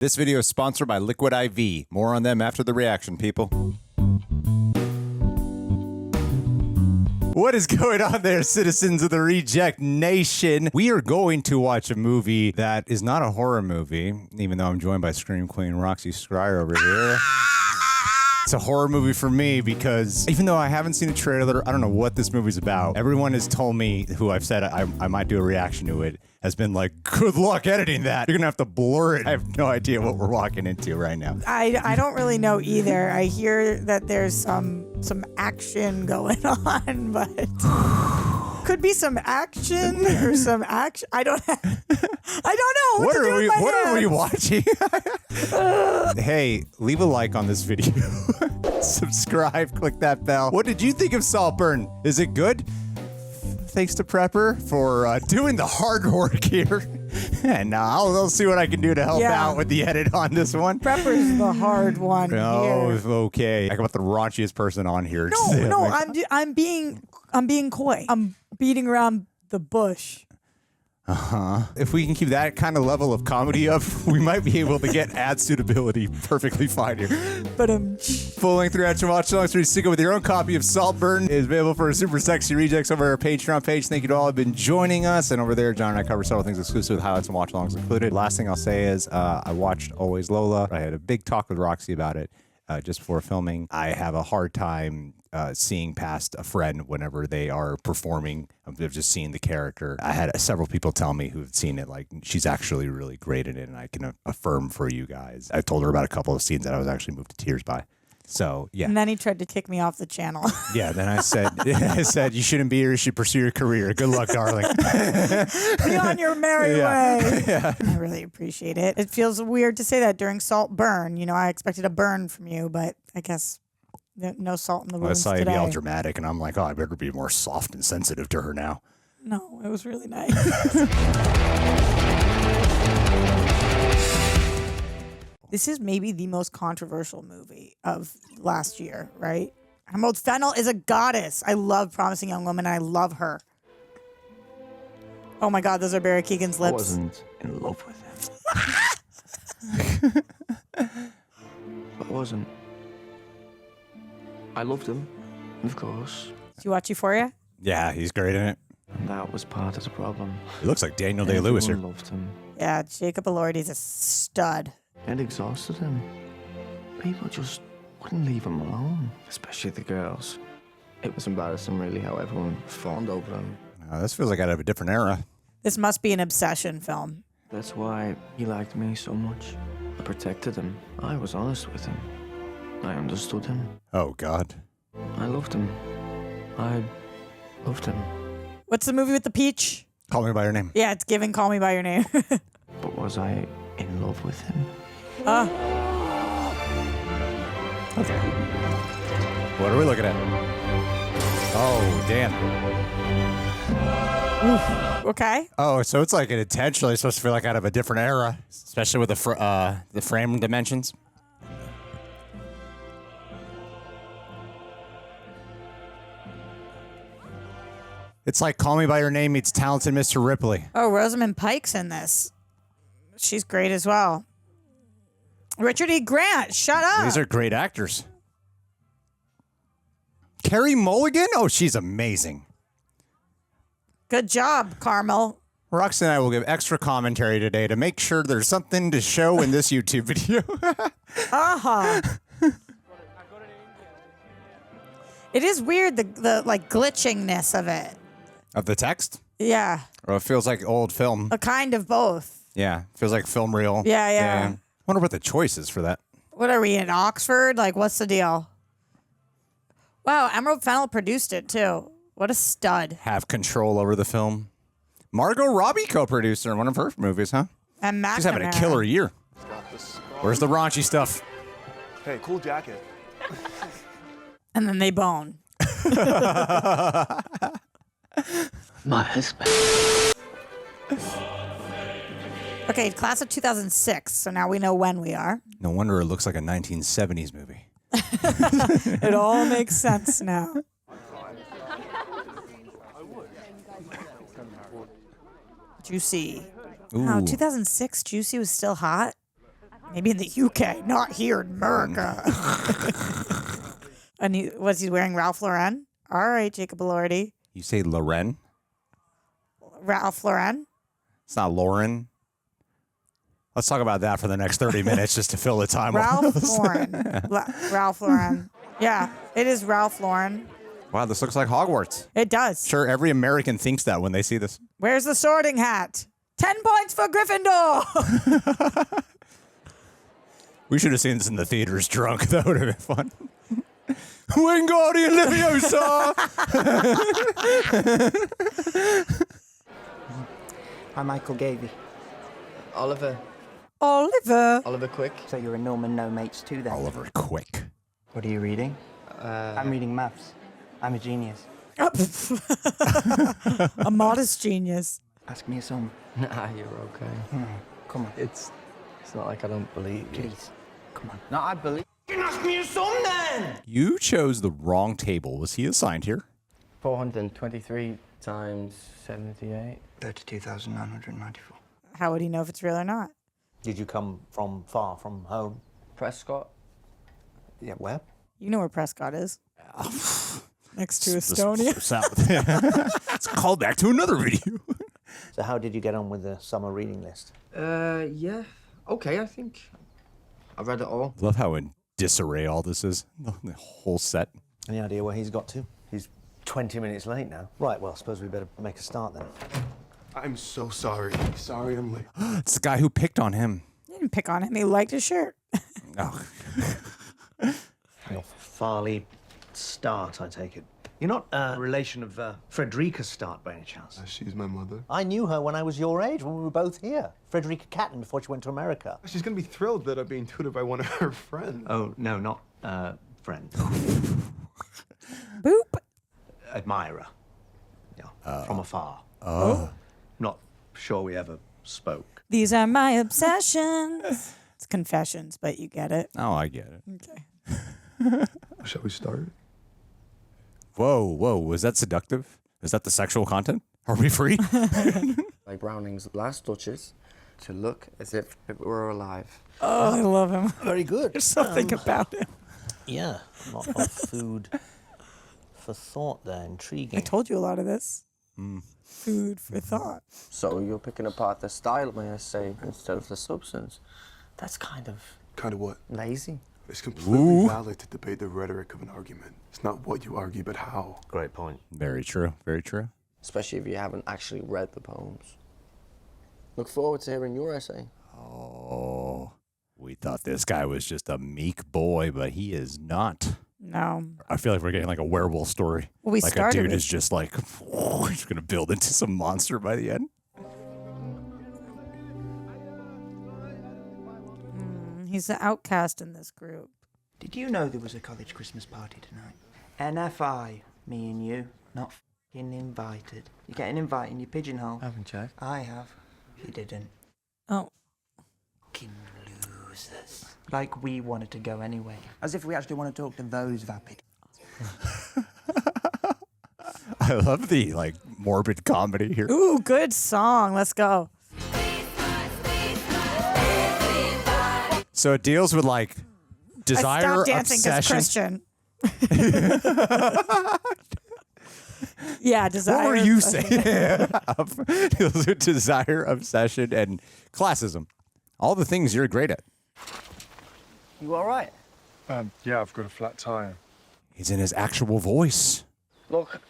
This video is sponsored by Liquid IV. More on them after the reaction, people. What is going on there, citizens of the Reject Nation? We are going to watch a movie that is not a horror movie, even though I'm joined by Scream Queen Roxy Striar over here. It's a horror movie for me because even though I haven't seen a trailer, I don't know what this movie's about. Everyone has told me, who I've said I might do a reaction to it, has been like, good luck editing that. You're gonna have to blur it. I have no idea what we're walking into right now. I don't really know either. I hear that there's some action going on, but could be some action or some action. I don't know. What are we watching? Hey, leave a like on this video. Subscribe, click that bell. What did you think of Saltburn? Is it good? Thanks to Prepper for doing the hard work here. And I'll see what I can do to help out with the edit on this one. Prepper's the hard one. Oh, okay. I got the raunchiest person on here. No, I'm being coy. I'm beating around the bush. If we can keep that kind of level of comedy up, we might be able to get ad suitability perfectly fine here. But full-length reaction watch along through Sicko with your own copy of Saltburn is available for super sexy rejects over our Patreon page. Thank you to all who have been joining us. And over there, John and I cover several things exclusive with highlights and watch-alongs included. Last thing I'll say is I watched Always Lola. I had a big talk with Roxy about it just before filming. I have a hard time seeing past a friend whenever they are performing. I've just seen the character. I had several people tell me who've seen it, like, she's actually really great in it, and I can affirm for you guys. I told her about a couple of scenes that I was actually moved to tears by. So, yeah. And then he tried to kick me off the channel. Yeah, then I said, you shouldn't be here, you should pursue your career. Good luck, darling. Be on your merry way. Yeah. I really appreciate it. It feels weird to say that during Saltburn. You know, I expected a burn from you, but I guess no salt in the wounds today. I saw you be all dramatic, and I'm like, oh, I better be more soft and sensitive to her now. No, it was really nice. This is maybe the most controversial movie of last year, right? Emerald Fennell is a goddess. I love Promising Young Woman, and I love her. Oh my God, those are Barry Keoghan's lips. I wasn't in love with him. I wasn't. I loved him, of course. Did you watch Euphoria? Yeah, he's great in it. And that was part of the problem. He looks like Daniel Day-Lewis here. Everyone loved him. Yeah, Jacob Elordi's a stud. It exhausted him. People just wouldn't leave him alone, especially the girls. It was embarrassing, really, how everyone fawned over him. This feels like out of a different era. This must be an obsession film. That's why he liked me so much. I protected him. I was honest with him. I understood him. Oh, God. I loved him. I loved him. What's the movie with the peach? Call Me By Your Name. Yeah, it's giving Call Me By Your Name. But was I in love with him? Okay. What are we looking at? Oh, damn. Oof. Okay. Oh, so it's like intentionally supposed to feel like out of a different era, especially with the frame dimensions. It's like Call Me By Your Name meets Talented Mr. Ripley. Oh, Rosamund Pike's in this. She's great as well. Richard E. Grant, shut up. These are great actors. Carrey Mulligan? Oh, she's amazing. Good job, Carmel. Roxy and I will give extra commentary today to make sure there's something to show in this YouTube video. It is weird, the like glitchingness of it. Of the text? Yeah. Or it feels like old film. A kind of both. Yeah, feels like film reel. Yeah. Wonder what the choice is for that. What are we in Oxford? Like, what's the deal? Wow, Emerald Fennell produced it too. What a stud. Have control over the film. Margot Robbie co-produced in one of her movies, huh? And she's having a killer year. Where's the raunchy stuff? Hey, cool jacket. And then they bone. My husband. Okay, class of 2006. So now we know when we are. No wonder it looks like a 1970s movie. It all makes sense now. Juicy. Ooh. Wow, 2006, Juicy was still hot. Maybe in the UK, not here in America. And was he wearing Ralph Lauren? All right, Jacob Elordi. You say Lauren? Ralph Lauren? It's not Lauren. Let's talk about that for the next 30 minutes just to fill the time. Ralph Lauren. Ralph Lauren. Yeah, it is Ralph Lauren. Wow, this looks like Hogwarts. It does. Sure, every American thinks that when they see this. Where's the sorting hat? 10 points for Gryffindor. We should have seen this in the theaters drunk. That would have been fun. Wingardium Leviosa! I'm Michael Gavey. Oliver. Oliver Quick. So you're a Norman no mates too then? Oliver Quick. What are you reading? I'm reading maths. I'm a genius. a modest genius. Ask me a song. Nah, you're okay. Come on. It's not like I don't believe you. Please. Come on. No, I believe. You can ask me a song then! You chose the wrong table. Was he assigned here? 423 times 78. 32,994. How would he know if it's real or not? Did you come from far from home? Prescott. Yeah, where? You know where Prescott is. Next to Estonia. It's a call back to another video. So how did you get on with the summer reading list? Yeah. Okay, I think. I've read it all. Love how in disarray all this is. The whole set. Any idea where he's got to? He's 20 minutes late now. Right, well, I suppose we better make a start then. I'm so sorry. Sorry I'm late. It's the guy who picked on him. He didn't pick on him. He liked his shirt. Oh. You're Farley Start, I take it. You're not a relation of Frederica Start by any chance? She's my mother. I knew her when I was your age, when we were both here. Frederica Catton, before she went to America. She's gonna be thrilled that I'm being tutored by one of her friends. Oh, no, not friend. Boop. Admirer. Yeah, from afar. Oh. Not sure we ever spoke. These are my obsessions. It's confessions, but you get it. Oh, I get it. Okay. Shall we start? Whoa. Was that seductive? Is that the sexual content? Are we free? Like Browning's Last Duchess, to look as if it were alive. Oh, I love him. Very good. There's something about him. Yeah, a lot of food for thought there. Intriguing. I told you a lot of this. Food for thought. So you're picking apart the style, may I say, instead of the substance. That's kind of Kind of what? lazy. It's completely valid to debate the rhetoric of an argument. It's not what you argue, but how. Great point. Very true. Very true. Especially if you haven't actually read the poems. Look forward to hearing your essay. Oh. We thought this guy was just a meek boy, but he is not. No. I feel like we're getting like a werewolf story. Well, we like started a dude it. is just like, he's going to build into some monster by the end. He's the outcast in this group. Did you know there was a college Christmas party tonight? NFI, me and you, not f***ing invited. You get an invite in your pigeonhole. I haven't checked. I have. You didn't. Oh. F***ing losers. Like we wanted to go anyway. As if we actually want to talk to those vapid. I love the like morbid comedy here. Ooh, good song. Let's go. So it deals with like desire, I stopped dancing obsession. because Christian. Yeah, desire. What were you saying? Deals with desire, obsession, and classism. All the things you're great at. You all right? Yeah, I've got a flat tire. He's in his actual voice. Look,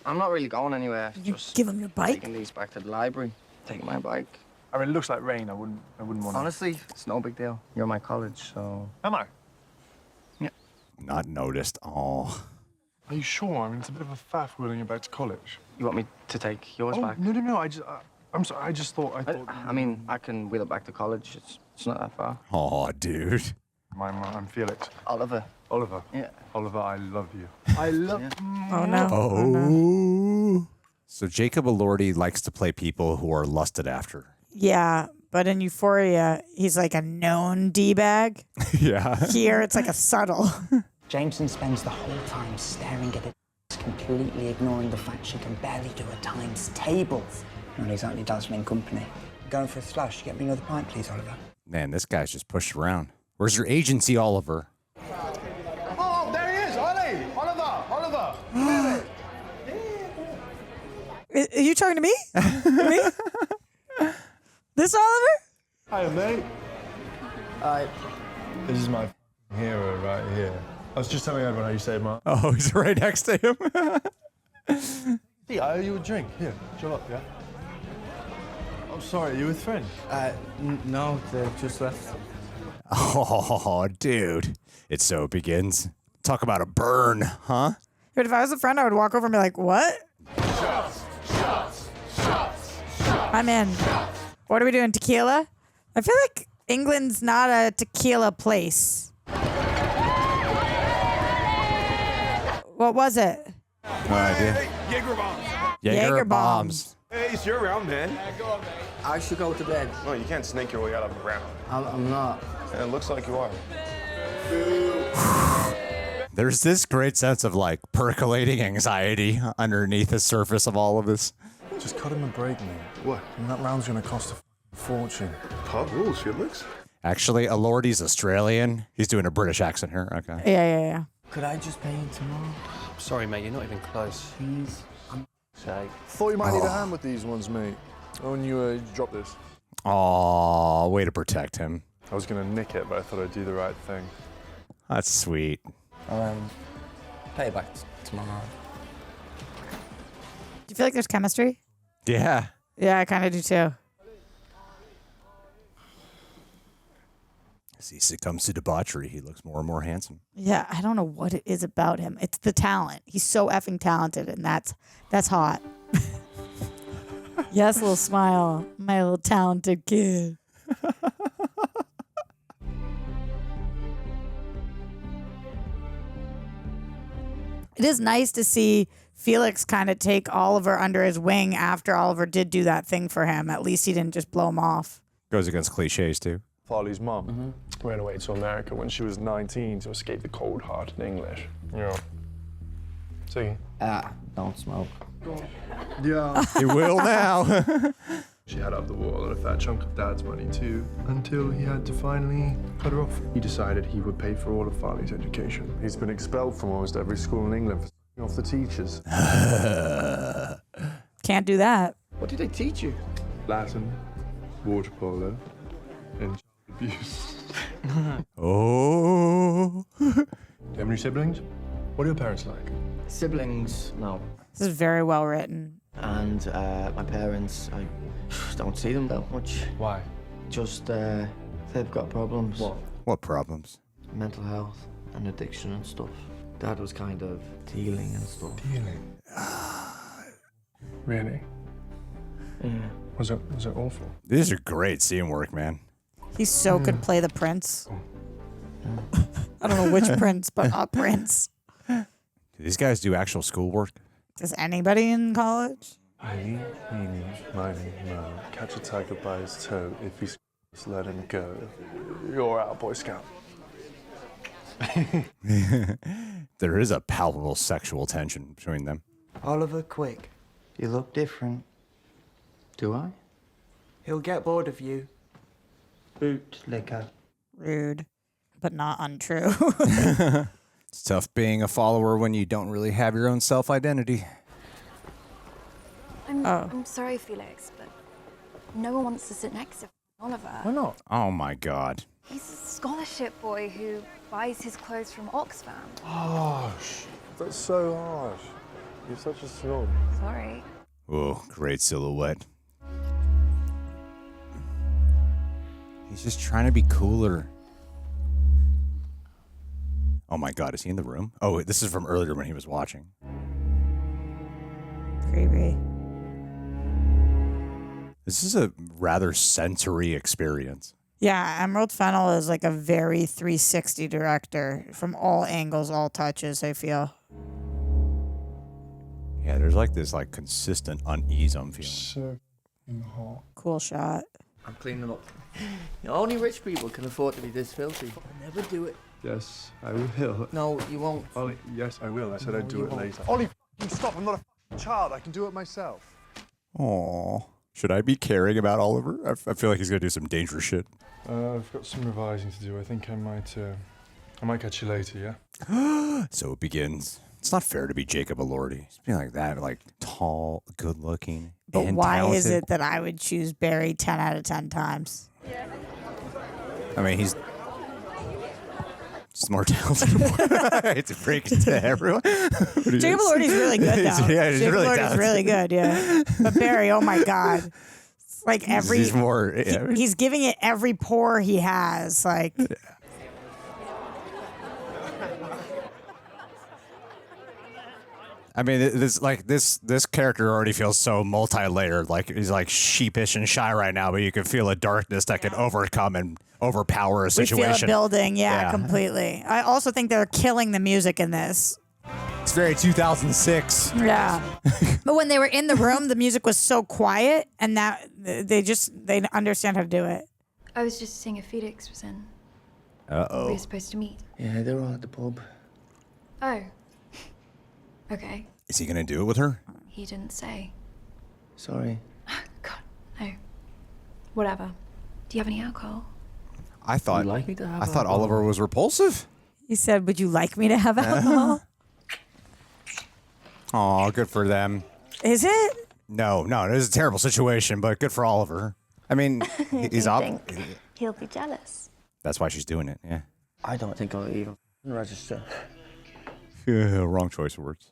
I'm not really going anywhere. You Just give him your bike? taking these back to the library. Take my bike. I mean, it looks like rain. I wouldn't want to. Honestly, it's no big deal. You're my college, so... Am I? Not noticed. Oh. Are you sure? I mean, it's a bit of a faff wheeling you back to college. You want me to take yours back? No. I'm sorry. I thought. I mean, I can wheel it back to college. It's not that far. Oh, dude. I'm Felix. Oliver. Oliver. Yeah. Oliver, I love you. I love. Oh, no. Oh. So Jacob Elordi likes to play people who are lusted after. Yeah, but in Euphoria, he's like a known D-bag. Yeah. Here, it's like a subtle. Jameson spends the whole time staring at it, completely ignoring the fact she can barely do a times table. Not exactly dazzling company. Going for a slush. Get me another pint, please, Oliver. Man, this guy's just pushed around. Where's your agency, Oliver? Oh, there he is, Ollie! Oliver! Are you talking to me? Me? This Oliver? Hi, mate. I... This is my hero right here. I was just telling everyone how you saved my... Oh, he's right next to him. Hey, I owe you a drink. Here, chill up, yeah? I'm sorry, are you with friends? No, they've just left. Oh, dude. It so begins. Talk about a burn, huh? But if I was a friend, I would walk over and be like, what? Shots. I'm in. What are we doing? Tequila? I feel like England's not a tequila place. What was it? No idea. Jaeger bombs. Jaeger bombs. Hey, it's your round, man. I should go to bed. No, you can't snake your way out of a round. I'm not. And it looks like you are. There's this great sense of like percolating anxiety underneath the surface of all of this. Just cut him a break, man. What? And that round's gonna cost a fortune. Pub rules, Felix. Actually, Elordi's Australian. He's doing a British accent here. Okay. Yeah. Could I just pay you tomorrow? Sorry, mate, you're not even close. Please? I'm sake. Thought you might need a hand with these ones, mate. Oh, and you dropped this. Aw, way to protect him. I was gonna nick it, but I thought I'd do the right thing. That's sweet. I'll pay you back tomorrow. Do you feel like there's chemistry? Yeah. Yeah, I kind of do too. As he succumbs to debauchery, he looks more and more handsome. Yeah, I don't know what it is about him. It's the talent. He's so effing talented, and that's hot. Yes, little smile, my little talented kid. It is nice to see Felix kind of take Oliver under his wing after Oliver did do that thing for him. At least he didn't just blow him off. Goes against cliches, too. Farley's mum ran away to America when she was 19 to escape the cold heart in English. Yeah. See? Don't smoke. Yeah. He will now. She had up the wall and a fat chunk of Dad's money too, until he had to finally cut her off. He decided he would pay for all of Farley's education. He's been expelled from almost every school in England for s***ing off the teachers. Can't do that. What did they teach you? Latin, water polo, and abuse. Oh. Do you have any siblings? What are your parents like? Siblings? No. This is very well written. And my parents, I don't see them that much. Why? Just, they've got problems. What problems? Mental health and addiction and stuff. Dad was kind of dealing and stuff. Dealing. Really? Yeah. Was it awful? These are great scene work, man. He so could play the prince. I don't know which prince, but a prince. Do these guys do actual schoolwork? Does anybody in college? Eeny, meeny, miny, moe. Catch a tiger by his toe. If he's let him go. You're out, Boy Scout. There is a palpable sexual tension between them. Oliver, quick. You look different. Do I? He'll get bored of you. Bootlicker. Rude, but not untrue. It's tough being a follower when you don't really have your own self-identity. I'm sorry, Felix, but no one wants to sit next to Oliver. Why not? Oh my god. He's a scholarship boy who buys his clothes from Oxfam. Harsh. That's so harsh. You're such a snob. Sorry. Oh, great silhouette. He's just trying to be cooler. Oh my god, is he in the room? Oh, this is from earlier when he was watching. Creepy. This is a rather sensory experience. Yeah, Emerald Fennell is like a very 360 director from all angles, all touches, I feel. Yeah, there's like this like consistent unease I'm feeling. So hot. Cool shot. I'm cleaning up. Only rich people can afford to be this filthy. I'll never do it. Yes, I will. No, you won't. Ollie, yes, I will. I said I'd do you it won't. later. Ollie, stop. I'm not a child. I can do it myself. Aww. Should I be caring about Oliver? I feel like he's gonna do some dangerous shit. I've got some revising to do. I think I might catch you later, yeah? So it begins. It's not fair to be Jacob Elordi. He's being like that, like tall, good looking. But and why talented. is it that I would choose Barry 10 out of 10 times? I mean, he's more talented. I hate to break it to everyone. Jacob Elordi's really good, though. Yeah, he's Jacob really Elordi's talented. really good, yeah. But Barry, oh my God. It's like He's more. Yeah. he's giving it every pore he has. Like, I mean, this character already feels so multi-layered. Like he's like sheepish and shy right now, but you can feel a darkness that can overcome and overpower a we situation. feel a building, Yeah. completely. I also think they're killing the music in this. It's very 2006. Yeah. But when they were in the room, the music was so quiet, and that they understand how to do it. I was just seeing if Felix was in. We Uh-oh. were supposed to meet. Yeah, they're all at the pub. Oh. Okay. Is he gonna do it with her? He didn't say. Sorry. God, no. Whatever. Do you have any alcohol? I thought. Would you like me to have I thought alcohol? Oliver was repulsive. He said, "Would you like me to have alcohol?" Aw, good for them. Is it? No, it is a terrible situation, but good for Oliver. I mean, he's up. He'll be jealous. That's why she's doing it. Yeah. I don't think I'll even register. Wrong choice of words.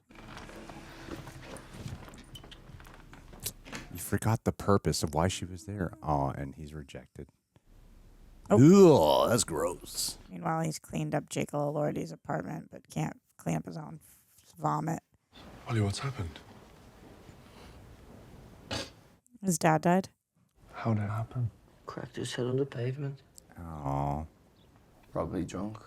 You forgot the purpose of why she was there. Oh, and he's rejected. Oh, ugh, that's gross. Meanwhile, he's cleaned up Jacob Elordi's apartment, but can't clean up his own vomit. Ollie, what's happened? His dad died. How did it happen? Cracked his head on the pavement. Oh, Probably drunk.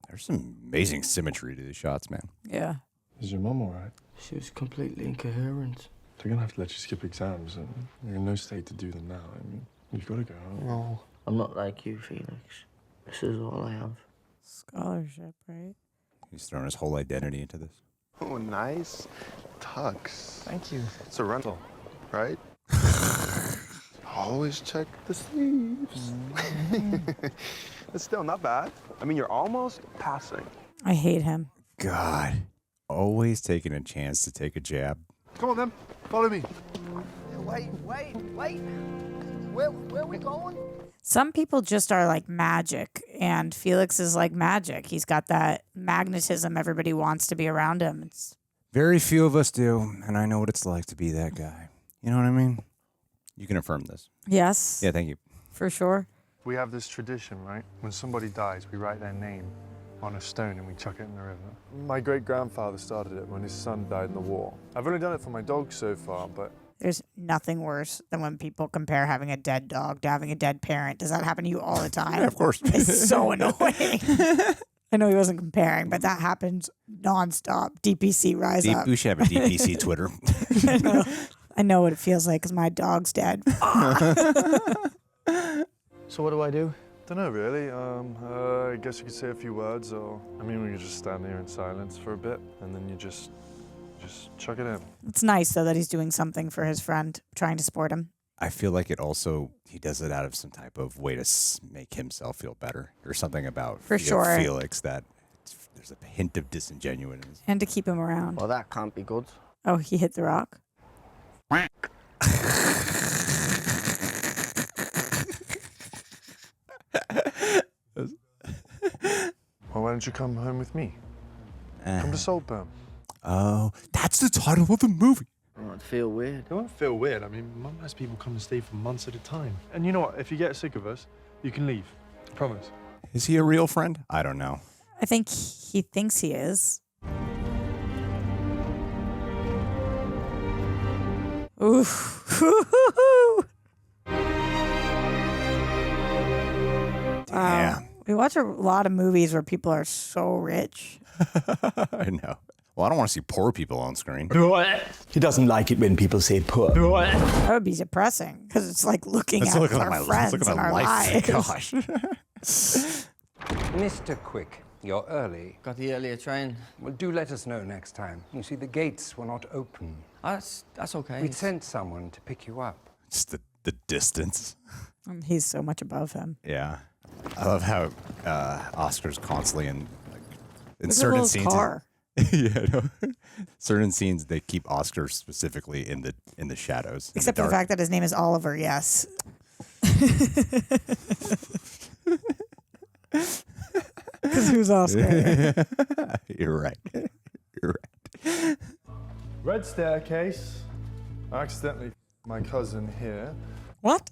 there's some amazing symmetry to these shots, man. Yeah. Is your mum all right? She was completely incoherent. They're gonna have to let you skip exams, and you're in no state to do them now. I mean, you've got to go. No, I'm not like you, Felix. This is all I have. Scholarship, right? He's thrown his whole identity into this. Oh, nice. Tux. Thank you. It's a rental, right? Always check the sleeves. It's still not bad. I mean, you're almost passing. I hate him. God, always taking a chance to take a jab. Come on, then. Follow me. Wait. Where are we going? Some people just are like magic, and Felix is like magic. He's got that magnetism. Everybody wants to be around him. It's Very few of us do, and I know what it's like to be that guy. You know what I mean? You can affirm this. yes, Yeah, thank you. for sure. We have this tradition, right? When somebody dies, we write their name on a stone and we chuck it in the river. My great-grandfather started it when his son died in the war. I've only done it for my dog so far, but There's nothing worse than when people compare having a dead dog to having a dead parent. Does that happen to you all the time? Yeah, of course. It's so annoying. I know he wasn't comparing, but that happens nonstop. DPC rise up. We should have a DPC Twitter. I know what it feels like because my dog's dead. So what do I do? don't know really. I guess you could say a few words, or I mean, we could just stand here in silence for a bit, and then you just chuck it in. It's nice, though, that he's doing something for his friend, trying to support him. I feel like it also, he does it out of some type of way to make himself feel better. There's something about For sure. Felix that there's a hint of disingenuousness. And to keep him around. Well, that can't be good. Oh, he hit the rock? Well, why don't you come home with me? Come to Saltburn. Oh, that's the title of the movie. Oh, I'd feel weird. It won't feel weird. I mean, Mum has people come and stay for months at a time. And you know what? If you get sick of us, you can leave. I promise. Is he a real friend? I don't know. I think he thinks he is. Oof. Damn. We watch a lot of movies where people are so rich. I know. Well, I don't want to see poor people on screen. He doesn't like it when people say poor. That would be depressing because it's like looking at our friends and our lives. Gosh. Mr. Quick, you're early. Got the earlier train. Well, do let us know next time. You see, the gates were not open. That's okay. We'd sent someone to pick you up. Just the distance. He's so much above him. Yeah. I love how Oscar's constantly in Look at certain his scenes. car. Yeah, no. Certain scenes they keep Oscar specifically in the shadows. Except for the fact that his name is Oliver, yes. Because who's Oscar? You're right. You're right. Red staircase. I accidentally my cousin here. What?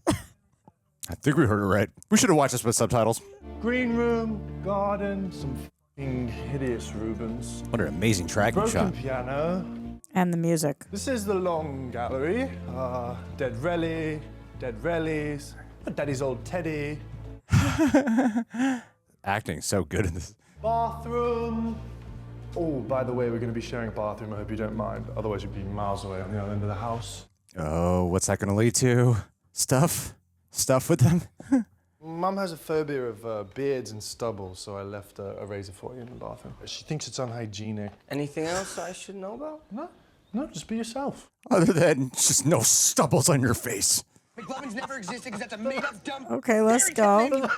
I think we heard it right. We should have watched this with subtitles. Green room, garden, some f***ing hideous Rubens. What an amazing tracking Broken shot. piano. And the music. This is the long gallery. Dead Relly, dead Rellies, Daddy's old Teddy. Acting so good in this. Bathroom. Oh, by the way, we're going to be sharing a bathroom. I hope you don't mind. Otherwise, you'd be miles away on the other end of the house. Oh, what's that going to lead to? Stuff with them? Mum has a phobia of beards and stubble, so I left a razor for you in the bathroom. She thinks it's unhygienic. Anything else I should know about? No, just be yourself. Other than just no stubbles on your face. McLovin's never existed because that's a made-up dumb. Okay, let's go.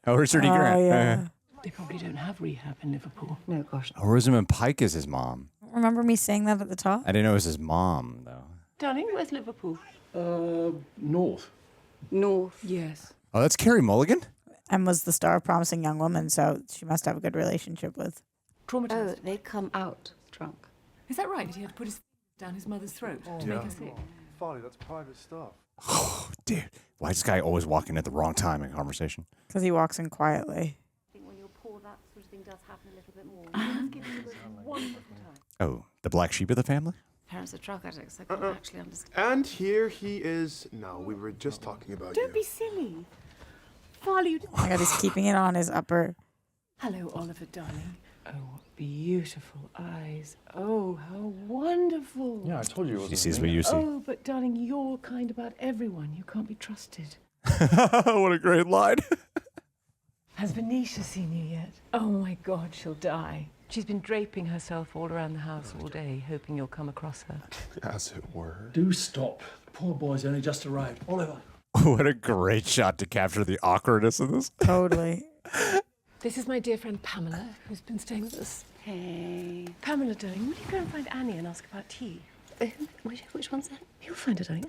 Oh, where's Rudy Grant? Yeah. They probably don't have rehab in Liverpool. No, gosh. Oh, Rosamund Pike is his mom. Remember me saying that at the top? I didn't know it was his mom, though. Darling, where's Liverpool? North. North. Yes. Oh, that's Carrey Mulligan? And was the star of Promising Young Woman, so she must have a good relationship with. Traumatized. Oh, they come out drunk. Is that right? Did he have to put his down his mother's throat to make her sick? Farley, that's private stuff. Oh, dude. Why is this guy always walking at the wrong time in conversation? Because he walks in quietly. I think when you're poor, that sort of thing does happen a little bit more. It's given you a wonderful time. Oh, the black sheep of the family? Parents are drug addicts. I can't actually understand. And here he is. No, we were just talking about Don't you. be silly. Farley, Oh my God, he's keeping it on his upper. Hello, Oliver, darling. Oh, what beautiful eyes. Oh, how wonderful. Yeah, I told you it was. She sees what you see. Oh, but darling, you're kind about everyone. You can't be trusted. What a great line. Has Venetia seen you yet? Oh my God, she'll die. She's been draping herself all around the house all day, hoping you'll come across her. As it were. Do stop. The poor boy's only just arrived. Oliver. What a great shot to capture the awkwardness of this. Totally. This is my dear friend Pamela, who's been staying with us. Hey. Pamela, darling, will you go and find Annie and ask about tea? Which one's that? You'll find her, darling.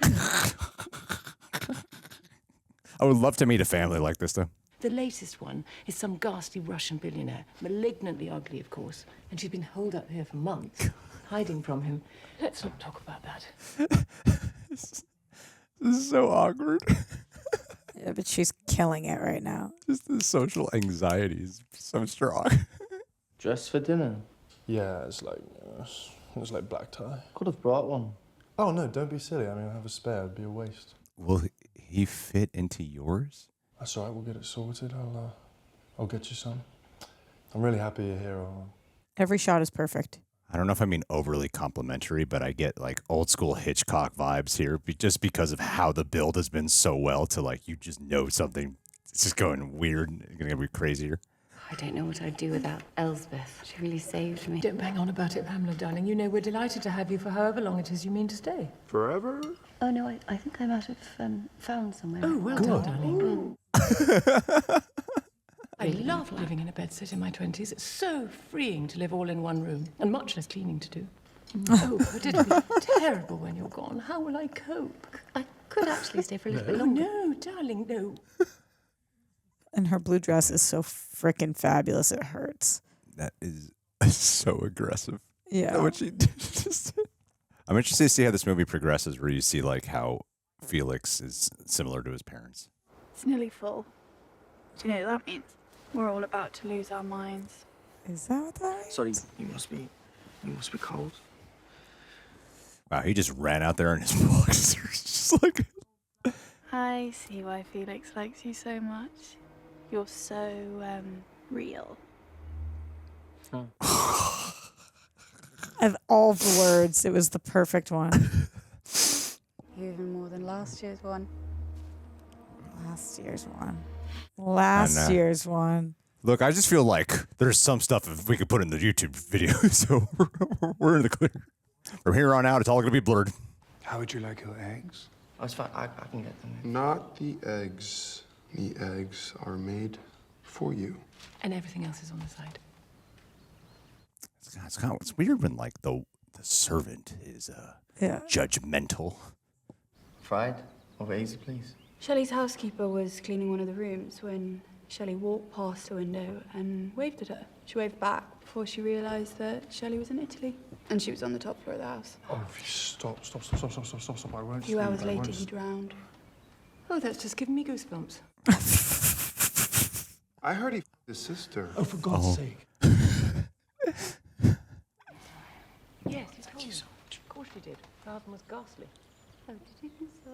I would love to meet a family like this, though. The latest one is some ghastly Russian billionaire, malignantly ugly, of course, and she's been holed up here for months, hiding from him. Let's not talk about that. This is so awkward. Yeah, but she's killing it right now. Just the social anxiety is so strong. Dress for dinner? Yeah, it's like black tie. Could have brought one. Oh no, don't be silly. I mean, I have a spare. It'd be a waste. Will he fit into yours? That's all right. We'll get it sorted. I'll get you some. I'm really happy you're here. Every shot is perfect. I don't know if I mean overly complimentary, but I get like old school Hitchcock vibes here just because of how the build has been so well to like, you just know something. It's just going weird. It's going to be crazier. I don't know what I'd do without Elsbeth. She really saved me. Don't bang on about it, Pamela, darling. You know we're delighted to have you for however long it is you mean to stay. Forever? Oh, no, I think I might have found somewhere. Oh, well done, darling. I loved living in a bedsit in my 20s. It's so freeing to live all in one room, and much less cleaning to do. Oh, but it'll be terrible when you're gone. How will I cope? I could actually stay for a little bit Oh, longer. no, darling, no. And her blue dress is so freaking fabulous, it hurts. That is so aggressive. Yeah. What she did. I'm interested to see how this movie progresses, where you see like how Felix is similar to his parents. It's nearly full. Do you know what that means? We're all about to lose our minds. Is that what that means? Sorry, you must be cold. Wow, he just ran out there in his boxers, just like. I see why Felix likes you so much. You're so, real. Of all the words, it was the perfect one. Even more than last year's one. Last year's one. Last year's one. Look, I just feel like there's some stuff if we could put in the YouTube video, so we're in the clear. From here on out, it's all going to be blurred. How would you like your eggs? Oh, it's fine. I can get them. Not the eggs. The eggs are made for you. And everything else is on the side. It's weird when like the servant is judgmental. Fried? Over easy, please. Shelley's housekeeper was cleaning one of the rooms when Shelley walked past the window and waved at her. She waved back before she realised that Shelley was in Italy. And she was on the top floor of the house. Oh, stop. I won't. A few hours later, he drowned. Oh, that's just giving me goosebumps. I heard he f***ed his sister. Oh, for God's sake. Yes, you told me. Of course you did. Garden was ghastly. Oh, did you think so?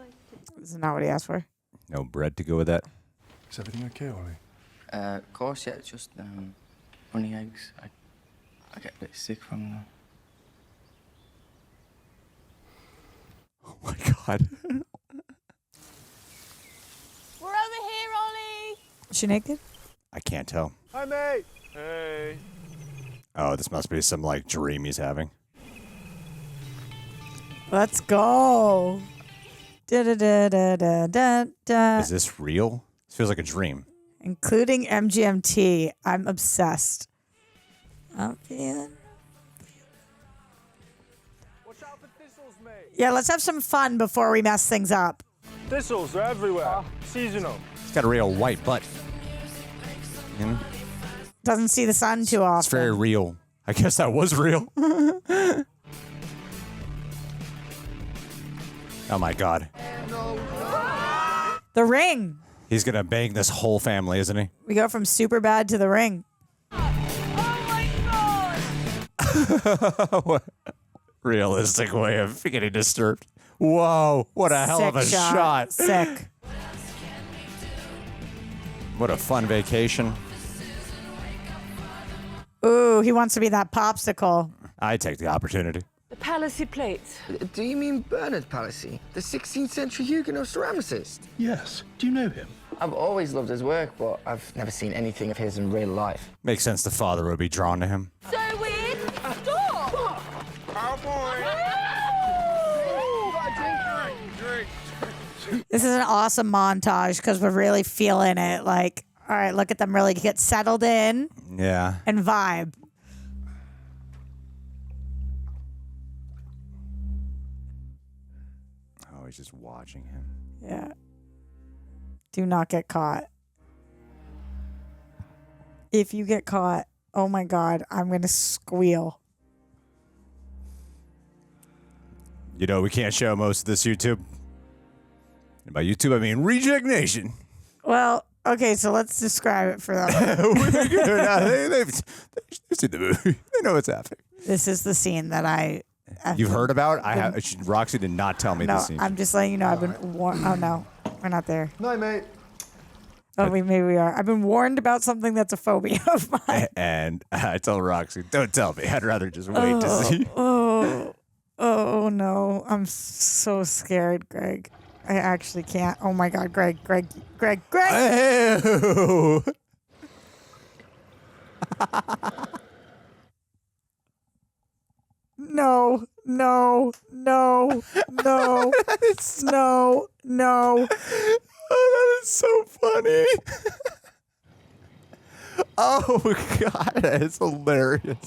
This is not what he asked for. No bread to go with that. Is everything okay, Ollie? Of course, yeah. It's just runny eggs. I get a bit sick from them. Oh my God. We're over here, Ollie. Is she naked? I can't tell. Hi, mate. Hey. Oh, this must be some like dream he's having. Let's go. Da, da, da, da, da, da, da. Is this real? This feels like a dream. Including MGMT. I'm obsessed. I'm feeling. Watch out for thistles, mate. Yeah, let's have some fun before we mess things up. Thistles are everywhere. Seasonal. He's got a real white butt. Doesn't see the sun too often. It's very real. I guess that was real. Oh my God. The Ring. He's gonna bang this whole family, isn't he? We go from super bad to The Ring. What realistic way of getting disturbed. Whoa, what a hell of a shot. Sick. What a fun vacation. Ooh, he wants to be that popsicle. I take the opportunity. The Palissy plates. Do you mean Bernard Palissy, the 16th century Huguenot ceramicist? Yes. Do you know him? I've always loved his work, but I've never seen anything of his in real life. Makes sense the father would be drawn to him. So weird. Stop. This is an awesome montage because we're really feeling it. Like, all right, look at them really get settled in. Yeah. And vibe. Oh, he's just watching him. Yeah. Do not get caught. If you get caught, oh my God, I'm going to squeal. You know, we can't show most of this YouTube. And by YouTube, I mean Reject Nation. Well, okay, so let's describe it for them. They've seen the movie. They know what's happening. This is the scene that You've heard about? Roxy did not tell me this scene. I'm just letting you know I've been warned. Oh, no. We're not there. No, mate. Oh, maybe we are. I've been warned about something that's a phobia of mine. And I told Roxy, don't tell me. I'd rather just wait to see. Oh, no. I'm so scared, Greg. I actually can't. Oh, my God, Greg. Ew. No. Oh, that is so funny. Oh, God, that is hilarious.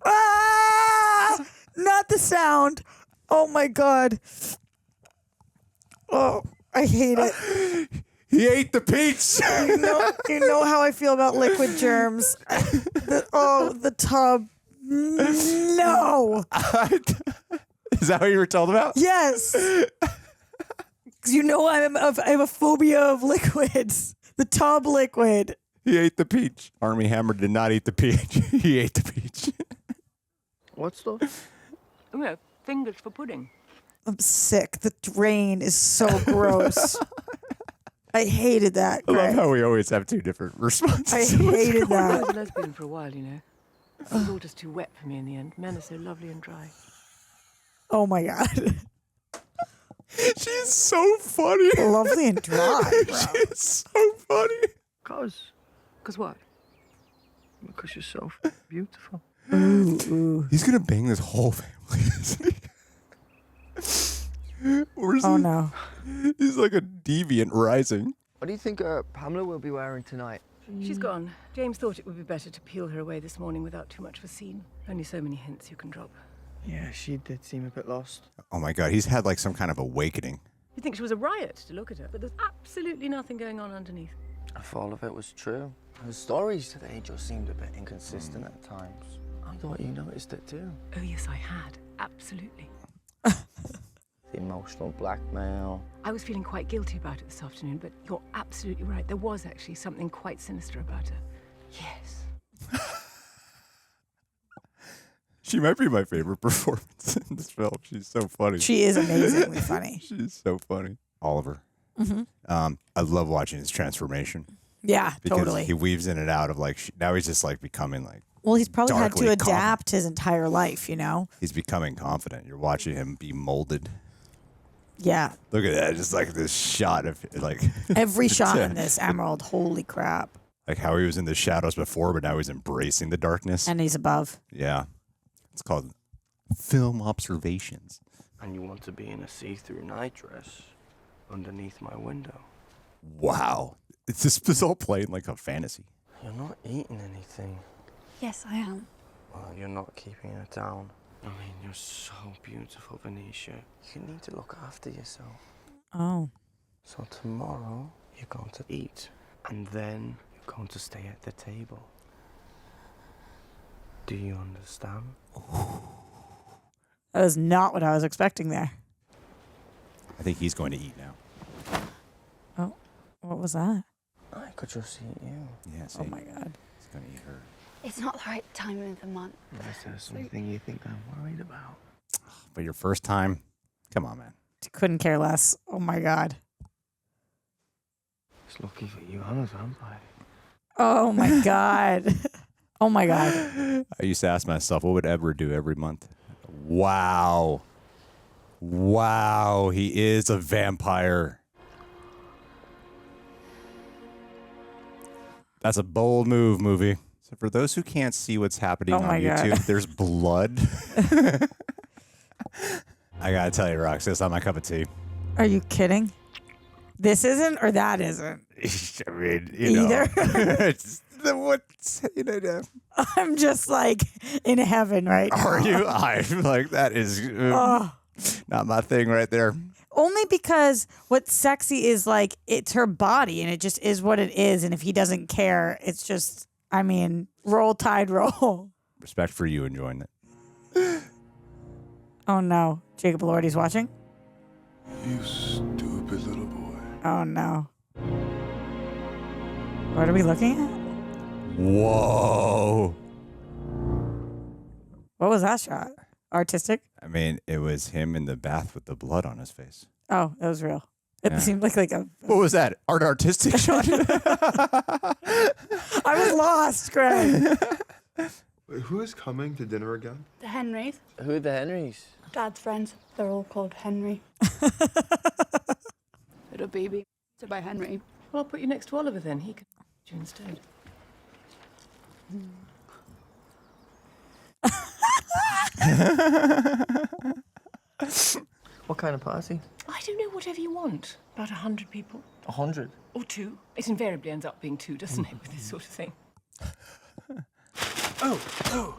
Ah! Not the sound. Oh, my God. Oh, I hate it. He ate the peach. You know how I feel about liquid germs. The tub. No. Is that what you were told about? Yes. Because you know I have a phobia of liquids. The tub liquid. He ate the peach. Army Hammer did not eat the peach. He ate the peach. What stuff? Oh, yeah, fingers for pudding. I'm sick. The drain is so gross. I hated that. I love Greg. how we always have two different responses. I hated I was that. a lesbian for a while, you know. It was all just too wet for me in the end. Men are so lovely and dry. Oh my God. She's so funny. Lovely and dry, bro. She's so funny. Cause what? Because you're so beautiful. Ooh. He's gonna bang this whole family, isn't he? Oh no. He's like a deviant rising. What do you think Pamela will be wearing tonight? She's gone. James thought it would be better to peel her away this morning without too much of a scene. Only so many hints you can drop. Yeah, she did seem a bit lost. Oh my God, he's had like some kind of awakening. You'd think she was a riot to look at her, but there's absolutely nothing going on underneath. If all of it was true, her stories today just seemed a bit inconsistent at times. I thought you noticed it too. Oh yes, I had. Absolutely. The emotional blackmail. I was feeling quite guilty about it this afternoon, but you're absolutely right. There was actually something quite sinister about her. Yes. She might be my favorite performance in this film. She's so funny. She is amazingly funny. She's so funny. Oliver. Mm-hmm. I love watching his transformation. Yeah, because totally. he weaves in and out of like, now he's just like becoming like, Well, he's probably had darkly to adapt his entire life, you know? he's becoming confident. You're watching him be molded. Yeah. Look at that. Just like this shot of like. Every shot in this, Emerald, holy crap. Like how he was in the shadows before, but now he's embracing the darkness. And he's above. Yeah. It's called film observations. And you want to be in a see-through nightdress underneath my window. Wow. It's just all playing like a fantasy. You're not eating anything. Yes, I am. Well, you're not keeping it down. I mean, you're so beautiful, Venetia. You need to look after yourself. Oh. So tomorrow, you're going to eat. And then you're going to stay at the table. Do you understand? That is not what I was expecting there. I think he's going to eat now. Oh, what was that? I could just eat you. Yeah, see? Oh my God. He's going to eat her. It's not the right time of the month. Is there something you think I'm worried about? But your first time? Come on, man. Couldn't care less. Oh my God. It's lucky for you, I'm a vampire. Oh my God. Oh my God. I used to ask myself, what would Edward do every month? Wow. Wow, he is a vampire. That's a bold move, movie. So for those who can't see what's happening on YouTube, God. there's blood. I gotta tell you, Rox, it's not my cup of tea. Are you kidding? This isn't or that isn't? I mean, you know. It's I'm just like in heaven right now. Are you? I'm like, that is not my thing right there. Only because what's sexy is like it's her body and it just is what it is. And if he doesn't care, it's just, I mean, roll tide roll. Respect for you enjoying it. Oh no. Jacob Elordi's watching? You stupid little boy. Oh no. What are we looking at? Whoa. What was that shot? Artistic? I mean, it was him in the bath with the blood on his face. Oh, that was real. It Yeah. seemed like a. What was that? Artistic shot? I was lost, Greg. Wait, who is coming to dinner again? The Henrys. Who are the Henrys? Dad's friends. They're all called Henry. Little baby. So by Henry. Well, I'll put you next to Oliver then. He could you instead. What kind of party? I don't know, whatever you want. About 100 people. 100? Or 2. It invariably ends up being 2, doesn't it, with this sort of thing? Oh,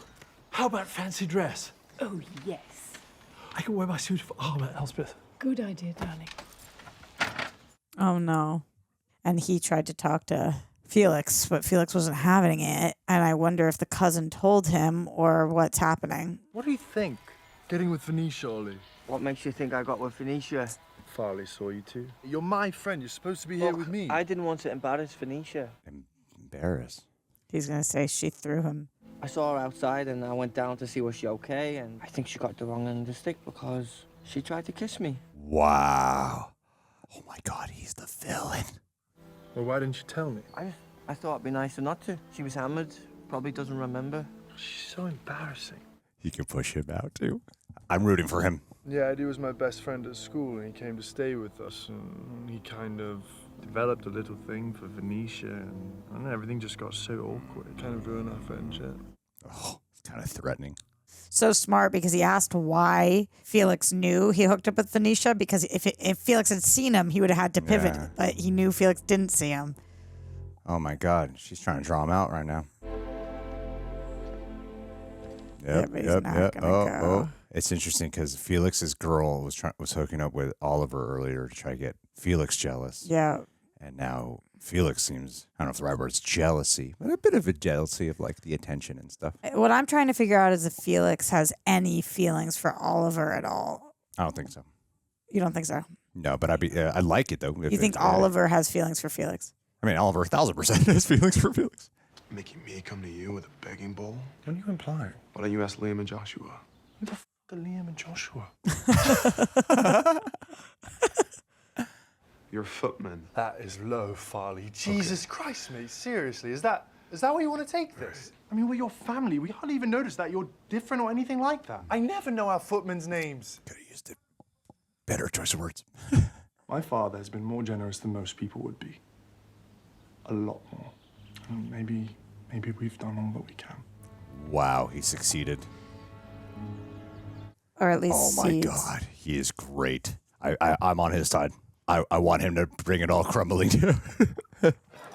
how about fancy dress? Oh, yes. I can wear my suit of armor, Elspeth. Good idea, darling. Oh no. And he tried to talk to Felix, but Felix wasn't having it. And I wonder if the cousin told him or what's happening. What do you think? Getting with Venetia, Ollie. What makes you think I got with Venetia? Farley saw you too. You're my friend. You're supposed to be here with me. I didn't want to embarrass Venetia. Embarrass? He's going to say she threw him. I saw her outside and I went down to see was she okay, and I think she got the wrong end of the stick because she tried to kiss me. Wow. Oh my God, he's the villain. Well, why didn't you tell me? I thought it'd be nicer not to. She was hammered, probably doesn't remember. She's so embarrassing. He can push him out too. I'm rooting for him. Yeah, Eddie was my best friend at school, and he came to stay with us, and he kind of developed a little thing for Venetia, and everything just got so awkward. It kind of ruined our friendship. Oh, it's kind of threatening. So smart because he asked why Felix knew he hooked up with Venetia because if Felix had seen him, he would have had to pivot. Yeah. But he knew Felix didn't see him. Oh my God, she's trying to draw him out right now. Yep. but he's not gonna go. It's interesting because Felix's girl was hooking up with Oliver earlier to try to get Felix jealous. Yeah. And now Felix seems, I don't know if the right word is jealousy, but a bit of a jealousy of like the attention and stuff. What I'm trying to figure out is if Felix has any feelings for Oliver at all. I don't think so. You don't think so? No, but I like it though. You think Oliver has feelings for Felix? I mean, Oliver 1,000% has feelings for Felix. Making me come to you with a begging bowl? What are you implying? Why don't you ask Liam and Joshua? Who the f*** are Liam and Joshua? Your footman. That is low, Farley. Jesus Christ, mate. Seriously, is that where you want to take this? I mean, we're your family. We hardly even notice that you're different or anything like that. I never know our footmen's names. Could have used it. Better choice of words. My father has been more generous than most people would be. A lot more. And maybe we've done all that we can. Wow, he succeeded. Or at least Oh my seeds. God, he is great. I'm on his side. I want him to bring it all crumbling down.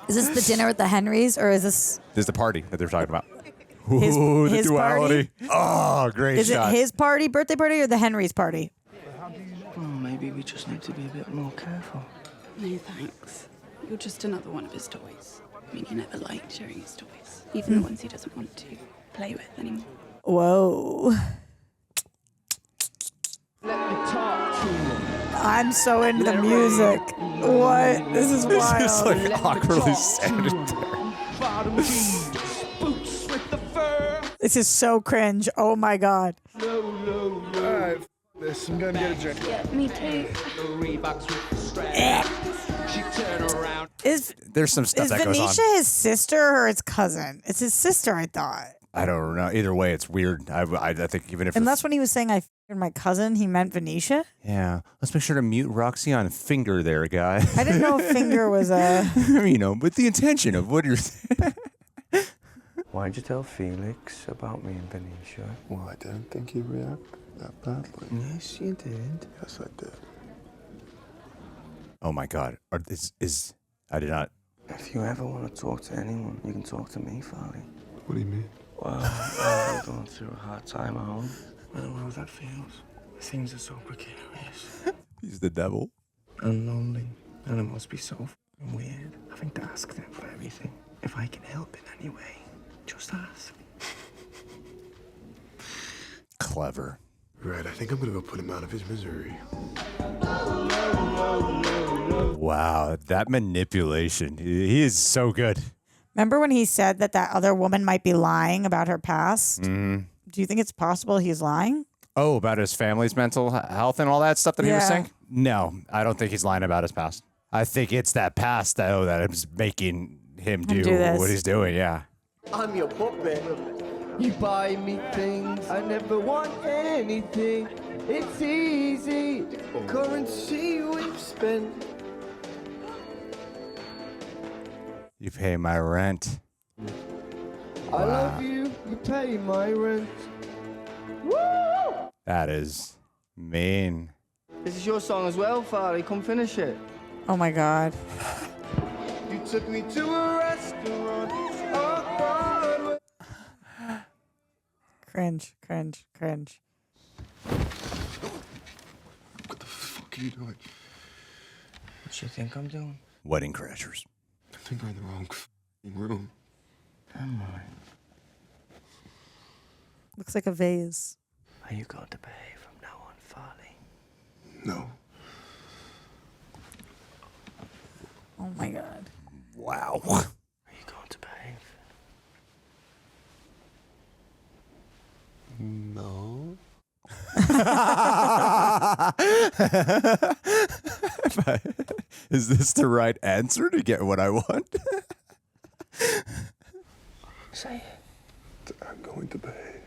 Is this the dinner at the Henrys or is this... This is the party that they're talking about. His- Ooh, the his duality. Oh, great Is shot. it his party, birthday party, or the Henrys' party? Oh, maybe we just need to be a bit more careful. No thanks. You're just another one of his toys. I mean, he never liked sharing his toys. Even the ones he doesn't want to play with anymore. Whoa. I'm so into the music. What? This is wild. This is like awkwardly sounded This is so cringe. Oh my God. Alright, this. I'm gonna get a drink. Yeah, me too. There's some stuff Is that goes on. Venetia his sister or his cousin? It's his sister, I thought. I don't know. Either way, it's weird. I think even if Unless when he was saying I f***ed my cousin, he meant Venetia. yeah, let's make sure to mute Roxy on finger there, guy. I didn't know finger was a... You know, with the intention of what you're saying. Why'd you tell Felix about me and Venetia? Well, I didn't think he'd react that badly. Yes, you did. Yes, I did. Oh my God. I did not. If you ever want to talk to anyone, you can talk to me, Farley. What do you mean? Well, I'm going through a hard time at home. I don't know how that feels. Things are so precarious. He's the devil. And lonely. And it must be so f***ing weird having to ask them for everything. If I can help in any way, just ask. Clever. Right, I think I'm gonna go put him out of his misery. Wow, that manipulation. He is so good. Remember when he said that other woman might be lying about her past? Mm-hmm. Do you think it's possible he's lying? Oh, about his family's mental health and all that stuff that he was Yeah. saying? No, I don't think he's lying about his past. I think it's that past, though, that is making him do this. what he's doing, yeah. I'm your puppet. You buy me things, I never want anything. It's easy, currency we've spent. You pay my rent. I love you, you pay my rent. That is mean. This is your song as well, Farley. Come finish it. Oh my God. You took me to a restaurant on Broadway. Cringe, cringe, cringe. What the fuck are you doing? What you think I'm doing? Wedding crashers. I think we're in the wrong f***ing room. Am I? Looks like a vase. Are you going to behave from now on, Farley? No. Oh my God. Wow. Are you going to behave? No. Is this the right answer to get what I want? Say it. I'm going to behave.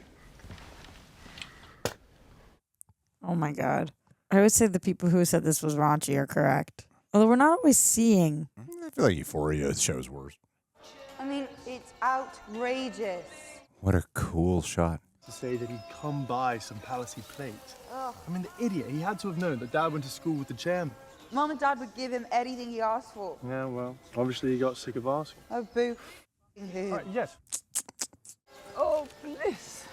Oh my God. I would say the people who said this was raunchy are correct. Although we're not always seeing. I feel like Euphoria shows worse. I mean, it's outrageous. What a cool shot. to say that he'd come by some Palissy plate. I mean, the idiot, he had to have known that Dad went to school with the chairman. Mum and Dad would give him anything he asked for. Yeah, well, obviously he got sick of asking. Oh, boo. Yes. Oh, bliss.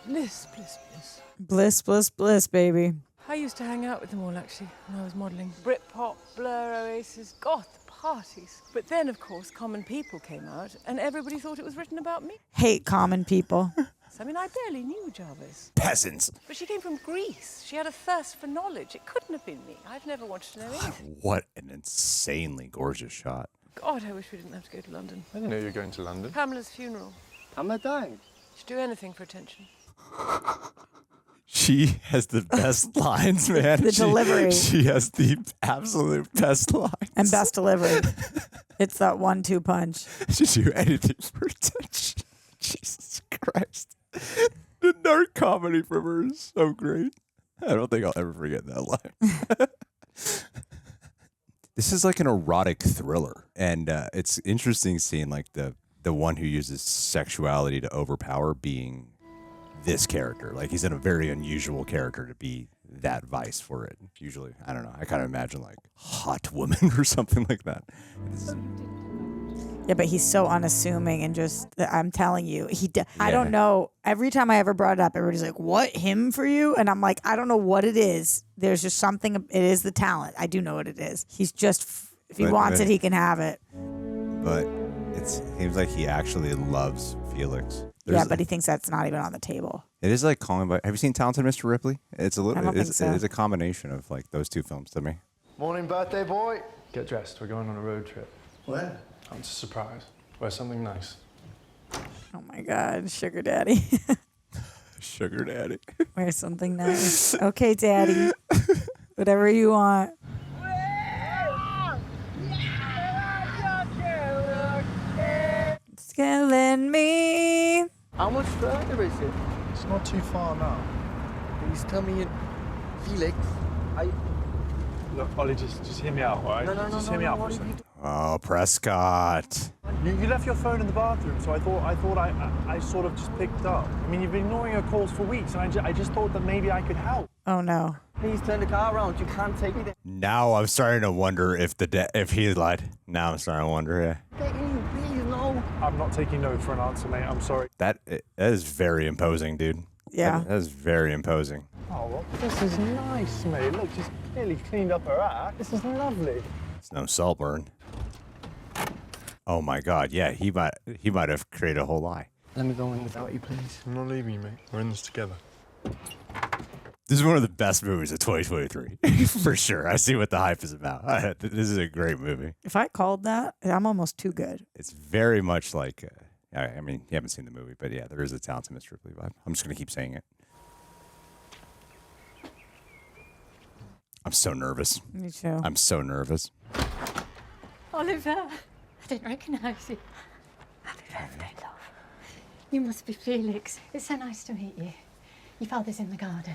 Bliss, bliss, bliss. Bliss, bliss, bliss, baby. I used to hang out with them all, actually, when I was modelling. Britpop, Blur, Oasis, goth parties. But then, of course, Common People came out, and everybody thought it was written about me. Hate common people. I mean, I barely knew Jarvis. Peasants. But she came from Greece. She had a thirst for knowledge. It couldn't have been me. I've never wanted to know anything. What an insanely gorgeous shot. God, I wish we didn't have to go to London. I didn't know you were going to London. Pamela's funeral. Pamela dying? She'd do anything for attention. She has the best lines, man. The delivery. She has the absolute best lines. And best delivery. It's that 1-2 punch. She'd do anything for attention. Jesus Christ. The dark comedy from her is so great. I don't think I'll ever forget that line. This is like an erotic thriller. And it's interesting seeing like the one who uses sexuality to overpower being this character. Like he's in a very unusual character to be that vice for it. Usually, I don't know, I kind of imagine like hot woman or something like that. Yeah, but he's so unassuming and just, I'm telling you, I don't know. Every time I ever brought it up, everybody's like, what, him for you? And I'm like, I don't know what it is. There's just something, it is the talent. I do know what it is. He's just, if he wants it, he can have it. But it seems like he actually loves Felix. Yeah, but he thinks that's not even on the table. It is like calling by, have you seen Talented Mr. Ripley? It's a little, I don't think so. It's a combination of like those two films to me. Morning, birthday boy. Get dressed, we're going on a road trip. Where? Oh, it's a surprise. Wear something nice. Oh my God, sugar daddy. Sugar daddy. Wear something nice. Okay, daddy. Whatever you want. It's killing me. How much further is it? It's not too far now. Please tell me, Felix. Look, Ollie, just hear me out, all right? Just hear me out for a second. Oh, Prescott. You left your phone in the bathroom, so I thought I sort of just picked up. I mean, you've been ignoring her calls for weeks, and I just thought that maybe I could help. Oh no. Please turn the car around. You can't take me there. Now I'm starting to wonder if if he lied. Now I'm starting to wonder. Yeah. Begging you, please, no. I'm not taking no for an answer, mate. I'm sorry. That is very imposing, dude. Yeah. That is very imposing. Oh, well, this is nice, mate. Look, she's clearly cleaned up her act. This is lovely. It's no Saltburn. Oh my God, yeah, he might have created a whole lie. Let me go in without you, please. I'm not leaving you, mate. We're in this together. This is one of the best movies of 2023, for sure. I see what the hype is about. This is a great movie. If I called that, I'm almost too good. It's very much like, I mean, you haven't seen the movie, but yeah, there is a Talented Mr. Ripley vibe. I'm just gonna keep saying it. I'm so nervous. Me too. I'm so nervous. Oliver, I didn't recognise you. Happy birthday, love. You must be Felix. It's so nice to meet you. Your father's in the garden.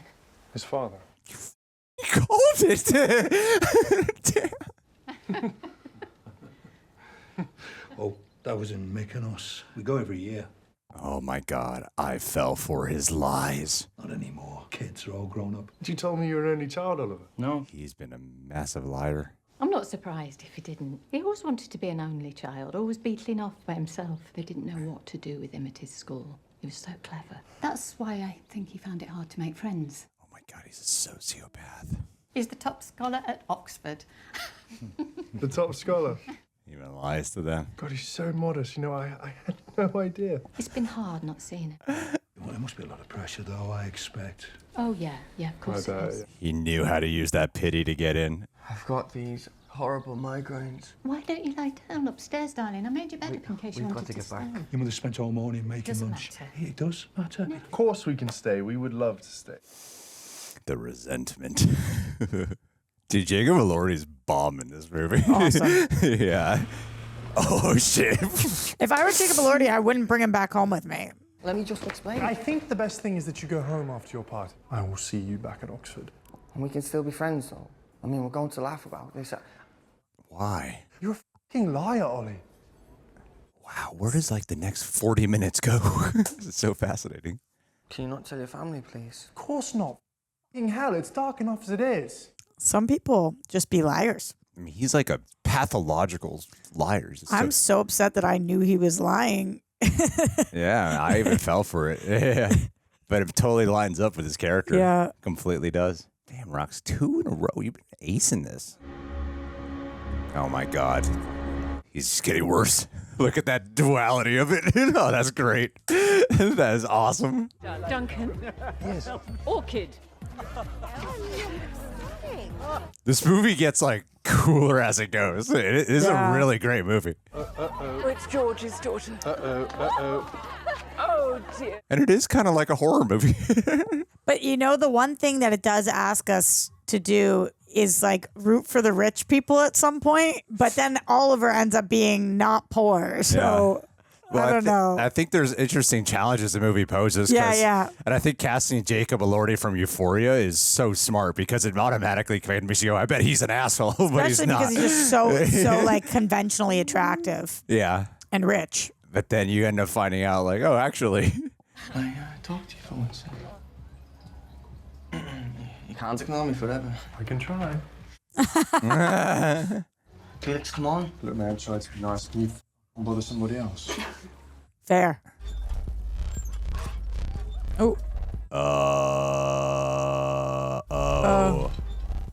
His father? He called it! Damn. Oh, that was in Mykonos. We go every year. Oh my God, I fell for his lies. Not anymore. Kids are all grown up. You told me you were an only child, Oliver. No. He's been a massive liar. I'm not surprised if he didn't. He always wanted to be an only child, always beetling off by himself. They didn't know what to do with him at his school. He was so clever. That's why I think he found it hard to make friends. Oh my God, he's a sociopath. He's the top scholar at Oxford. The top scholar. Even lies to them. God, he's so modest. You know, I had no idea. It's been hard not seeing it. Well, there must be a lot of pressure, though, I expect. Oh, yeah, of course it is. He knew how to use that pity to get in. I've got these horrible migraines. Why don't you lie down upstairs, darling? I made your bed up in case you we've wanted got to get back. stay. Your mother spent all morning making Doesn't lunch. matter. It does matter. Of course we can stay. We would love to stay. The resentment. Dude, Jacob Elordi's bomb in this movie. Awesome. Yeah. Oh, shit. If I were Jacob Elordi, I wouldn't bring him back home with me. Let me just explain. I think the best thing is that you go home after your party. I will see you back at Oxford. And we can still be friends, though. I mean, we're going to laugh about this. Why? You're a fucking liar, Ollie. Wow, where does like the next 40 minutes go? This is so fascinating. Can you not tell your family, please? Of course not. F***ing hell, it's dark enough as it is. Some people just be liars. I mean, he's like a pathological liar. I'm so upset that I knew he was lying. Yeah, I even fell for it. Yeah. But it totally lines up with his character. Yeah. Completely does. Damn, Rox, 2 in a row. You've been acing this. Oh my God. He's just getting worse. Look at that duality of it. Oh, that's great. That is awesome. Duncan. Yes. Orchid. This movie gets like cooler as it goes. It is a really great movie. Oh, it's George's daughter. Oh, dear. And it is kind of like a horror movie. But you know, the one thing that it does ask us to do is like root for the rich people at some point. But then Oliver ends up being not poor. So Well, I don't know. I think there's interesting challenges the movie poses. Yeah. And I think casting Jacob Elordi from Euphoria is so smart because it automatically makes you go, I bet he's an asshole, but he's Especially not. because he's just so like conventionally attractive Yeah. and rich. But then you end up finding out like, oh, actually. Can I talk to you for once? You can't ignore me forever. I can try. Felix, come on. Look, man, I've tried to be nice. Can you bother somebody else? Fair. Oh. Oh.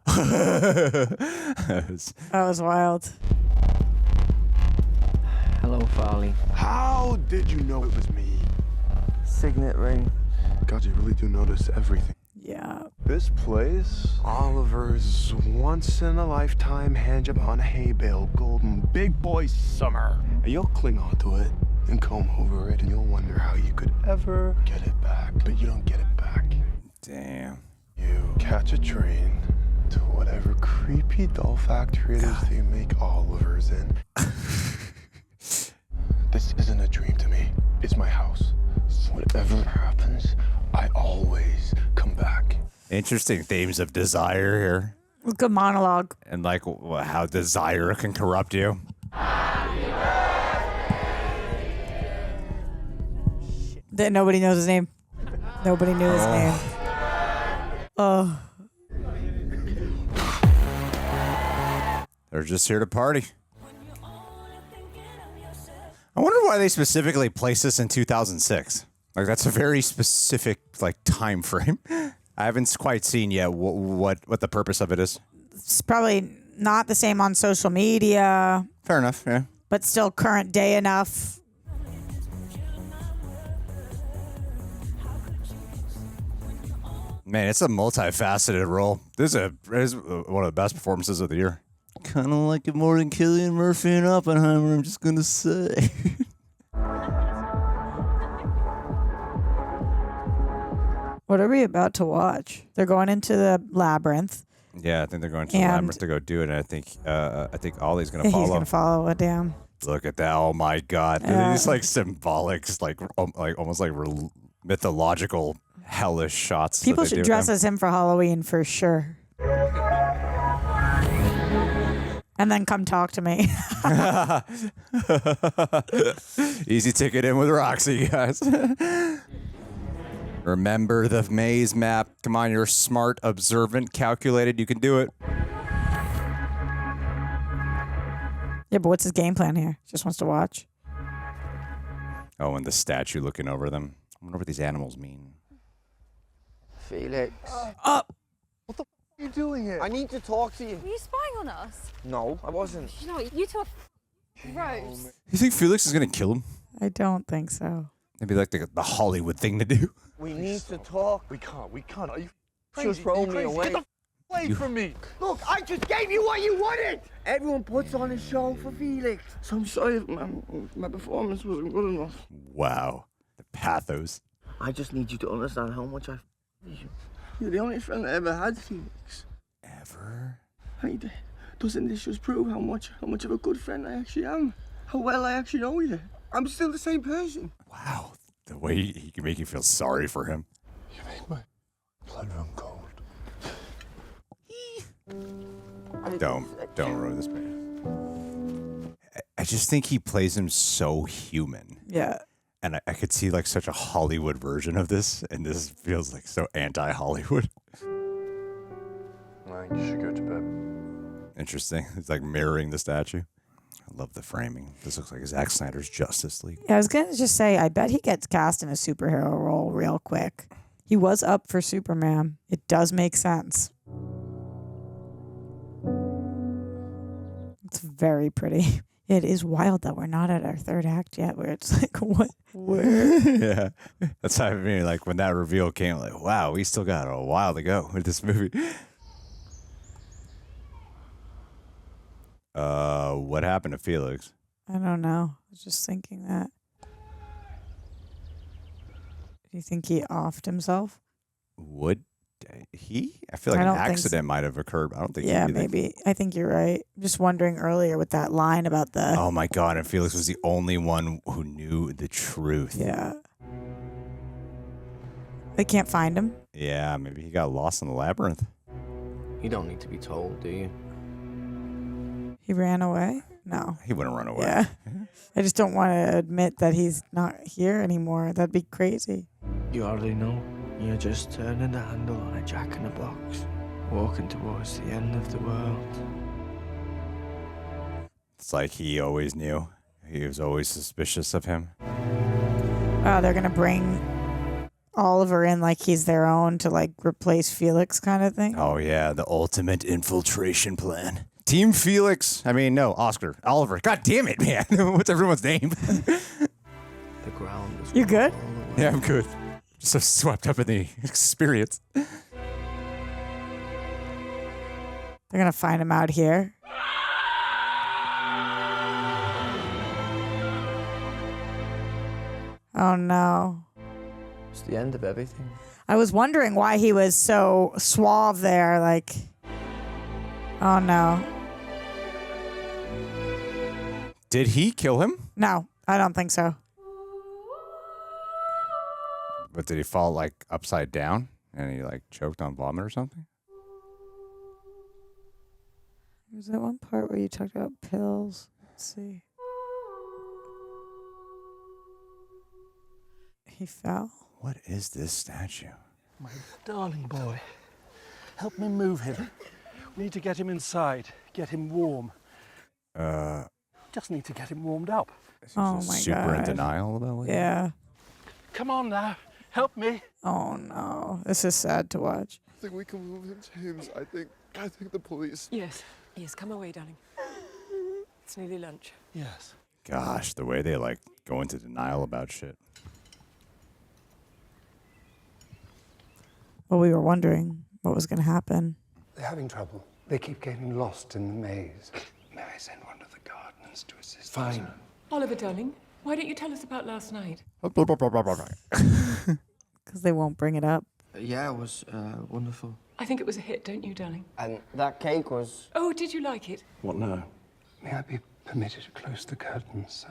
That was wild. Hello, Farley. How did you know it was me? Signet ring. God, you really do notice everything. Yeah. This place, Oliver's once-in-a-lifetime handjob on a hay bale, golden big boy summer. And you'll cling onto it and comb over it, and you'll wonder how you could ever get it back. But you don't get it back. Damn. You catch a train to whatever creepy doll factory it is that you make Oliver's in. This isn't a dream to me. It's my house. Whatever happens, I always come back. Interesting themes of desire here. Good monologue. And like how desire can corrupt you. That nobody knows his name. Nobody knew his name. Oh. They're just here to party. I wonder why they specifically placed this in 2006. Like that's a very specific like time frame. I haven't quite seen yet what the purpose of it is. It's probably not the same on social media. Fair enough, yeah. But still current day enough. Man, it's a multifaceted role. This is one of the best performances of the year. Kind of like it more than Cillian Murphy and Oppenheimer, I'm just going to say. What are we about to watch? They're going into the labyrinth. Yeah, I think they're going to the labyrinth to go do it, and I think Ollie's going to follow. He's going to follow it down. Look at that! Oh my God! These like symbolic, like almost like mythological, hellish shots. People should dress as him for Halloween for sure. And then come talk to me. Easy ticket in with Roxy, guys. Remember the maze map. Come on, you're smart, observant, calculated. You can do it. Yeah, but what's his game plan here? Just wants to watch. Oh, and the statue looking over them. I wonder what these animals mean. Felix. Up. What the f are you doing here? I need to talk to you. Were you spying on us? No, I wasn't. You know, you two are gross. You think Felix is going to kill him? I don't think so. Maybe like the Hollywood thing to do. We need to talk. We can't. Are you She was throwing me away. Get the f away from me. Look, I just gave you what you wanted. Everyone puts on a show for Felix. So I'm sorry if my performance wasn't good enough. Wow. The pathos. I just need you to understand how much I you. You're the only friend I ever had, Felix. Ever? Doesn't this just prove how much of a good friend I actually am? How well I actually know you? I'm still the same person. Wow. The way he can make you feel sorry for him. You make my blood run cold. Don't ruin this man. I just think he plays him so human. Yeah. And I could see like such a Hollywood version of this, and this feels like so anti-Hollywood. I think you should go to bed. Interesting. It's like mirroring the statue. I love the framing. This looks like Zack Snyder's Justice League. Yeah, I was going to just say, I bet he gets cast in a superhero role real quick. He was up for Superman. It does make sense. It's very pretty. It is wild that we're not at our third act yet, where it's like, what? Where? Yeah. That's how I mean, like when that reveal came, like, wow, we still got a while to go with this movie. What happened to Felix? I don't know. I was just thinking that. Do you think he offed himself? Would he? I feel like I an don't think accident so. might have occurred. I don't think Yeah, he did. maybe. I think you're right. I'm just wondering earlier with that line about the... Oh my God, and Felix was the only one who knew the truth. Yeah. They can't find him? Yeah, maybe he got lost in the labyrinth. You don't need to be told, do you? He ran away? No. He wouldn't run away. Yeah. I just don't want to admit that he's not here anymore. That'd be crazy. You already know. You're just turning the handle on a jack-in-the-box, walking towards the end of the world. It's like he always knew. He was always suspicious of him. Oh, they're going to bring Oliver in like he's their own to like replace Felix kind of thing? Oh yeah, the ultimate infiltration plan. Team Felix. I mean, no, Oscar. Oliver. God damn it, man. What's everyone's name? The ground is... You good? Yeah, I'm good. Just so swept up in the experience. They're going to find him out here. Oh no. It's the end of everything. I was wondering why he was so suave there, like, oh no. Did he kill him? No, I don't think so. But did he fall like upside down and he like choked on vomit or something? Was that one part where you talked about pills? Let's see. He fell. What is this statue? My darling boy, help me move him. We need to get him inside, get him warm. Just need to get him warmed up. Oh my Super God. in denial about what? Yeah. Come on now, help me. Oh no. This is sad to watch. I think we can move him, James. I think the police... Yes, come away, darling. It's nearly lunch. Yes. Gosh, the way they like go into denial about shit. Well, we were wondering what was going to happen. They're having trouble. They keep getting lost in the maze. May I send one of the gardeners to assist? Fine. Oliver, darling, why don't you tell us about last night? Because they won't bring it up. Yeah, it was wonderful. I think it was a hit, don't you, darling? And that cake was... Oh, did you like it? What now? May I be permitted to close the curtains?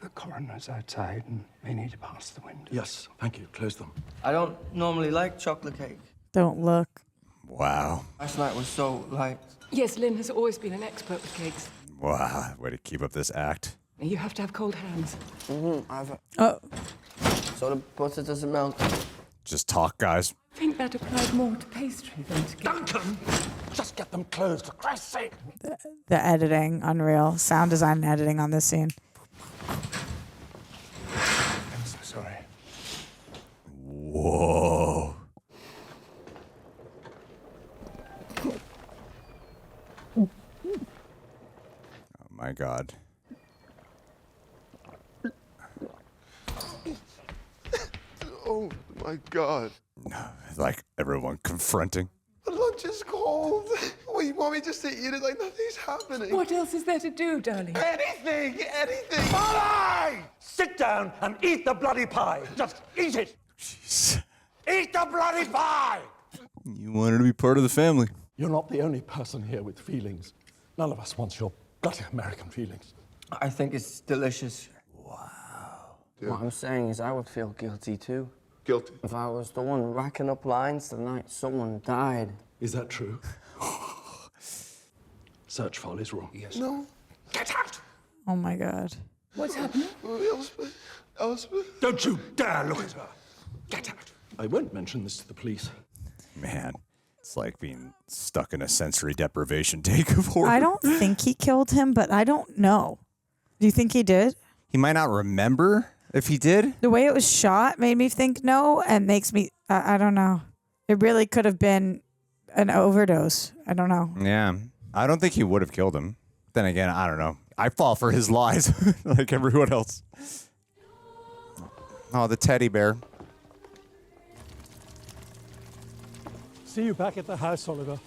The coroner's outside and may need to pass the window. Yes, thank you. Close them. I don't normally like chocolate cake. Don't look. Wow. Last night was so light. Yes, Lynn has always been an expert with cakes. Wow, way to keep up this act. You have to have cold hands. Oh. So the butter doesn't melt. Just talk, guys. I think that applied more to pastry than to cake. Duncan! Just get them closed, for Christ's sake! The editing, unreal. Sound design and editing on this scene. I'm so sorry. Whoa. Oh my God. Oh my God. Like everyone confronting. The lunch is cold. Well, you want me just to eat it like nothing's happening? What else is there to do, darling? Anything! Molly! Sit down and eat the bloody pie. Just eat it. Jeez. Eat the bloody pie! You wanted to be part of the family. You're not the only person here with feelings. None of us wants your bloody American feelings. I think it's delicious. Wow. Yeah. What I'm saying is I would feel guilty too. Guilty? If I was the one racking up lines the night someone died. Is that true? Search file is wrong. Yes. No. Get out! Oh my God. What's happening? Elspeth? Don't you dare look at her. Get out. I won't mention this to the police. Man, it's like being stuck in a sensory deprivation take of horror. I don't think he killed him, but I don't know. Do you think he did? He might not remember if he did. The way it was shot made me think no, and makes me, I don't know. It really could have been an overdose. I don't know. Yeah. I don't think he would have killed him. Then again, I don't know. I fall for his lies like everyone else. Oh, the teddy bear. See you back at the house, Oliver.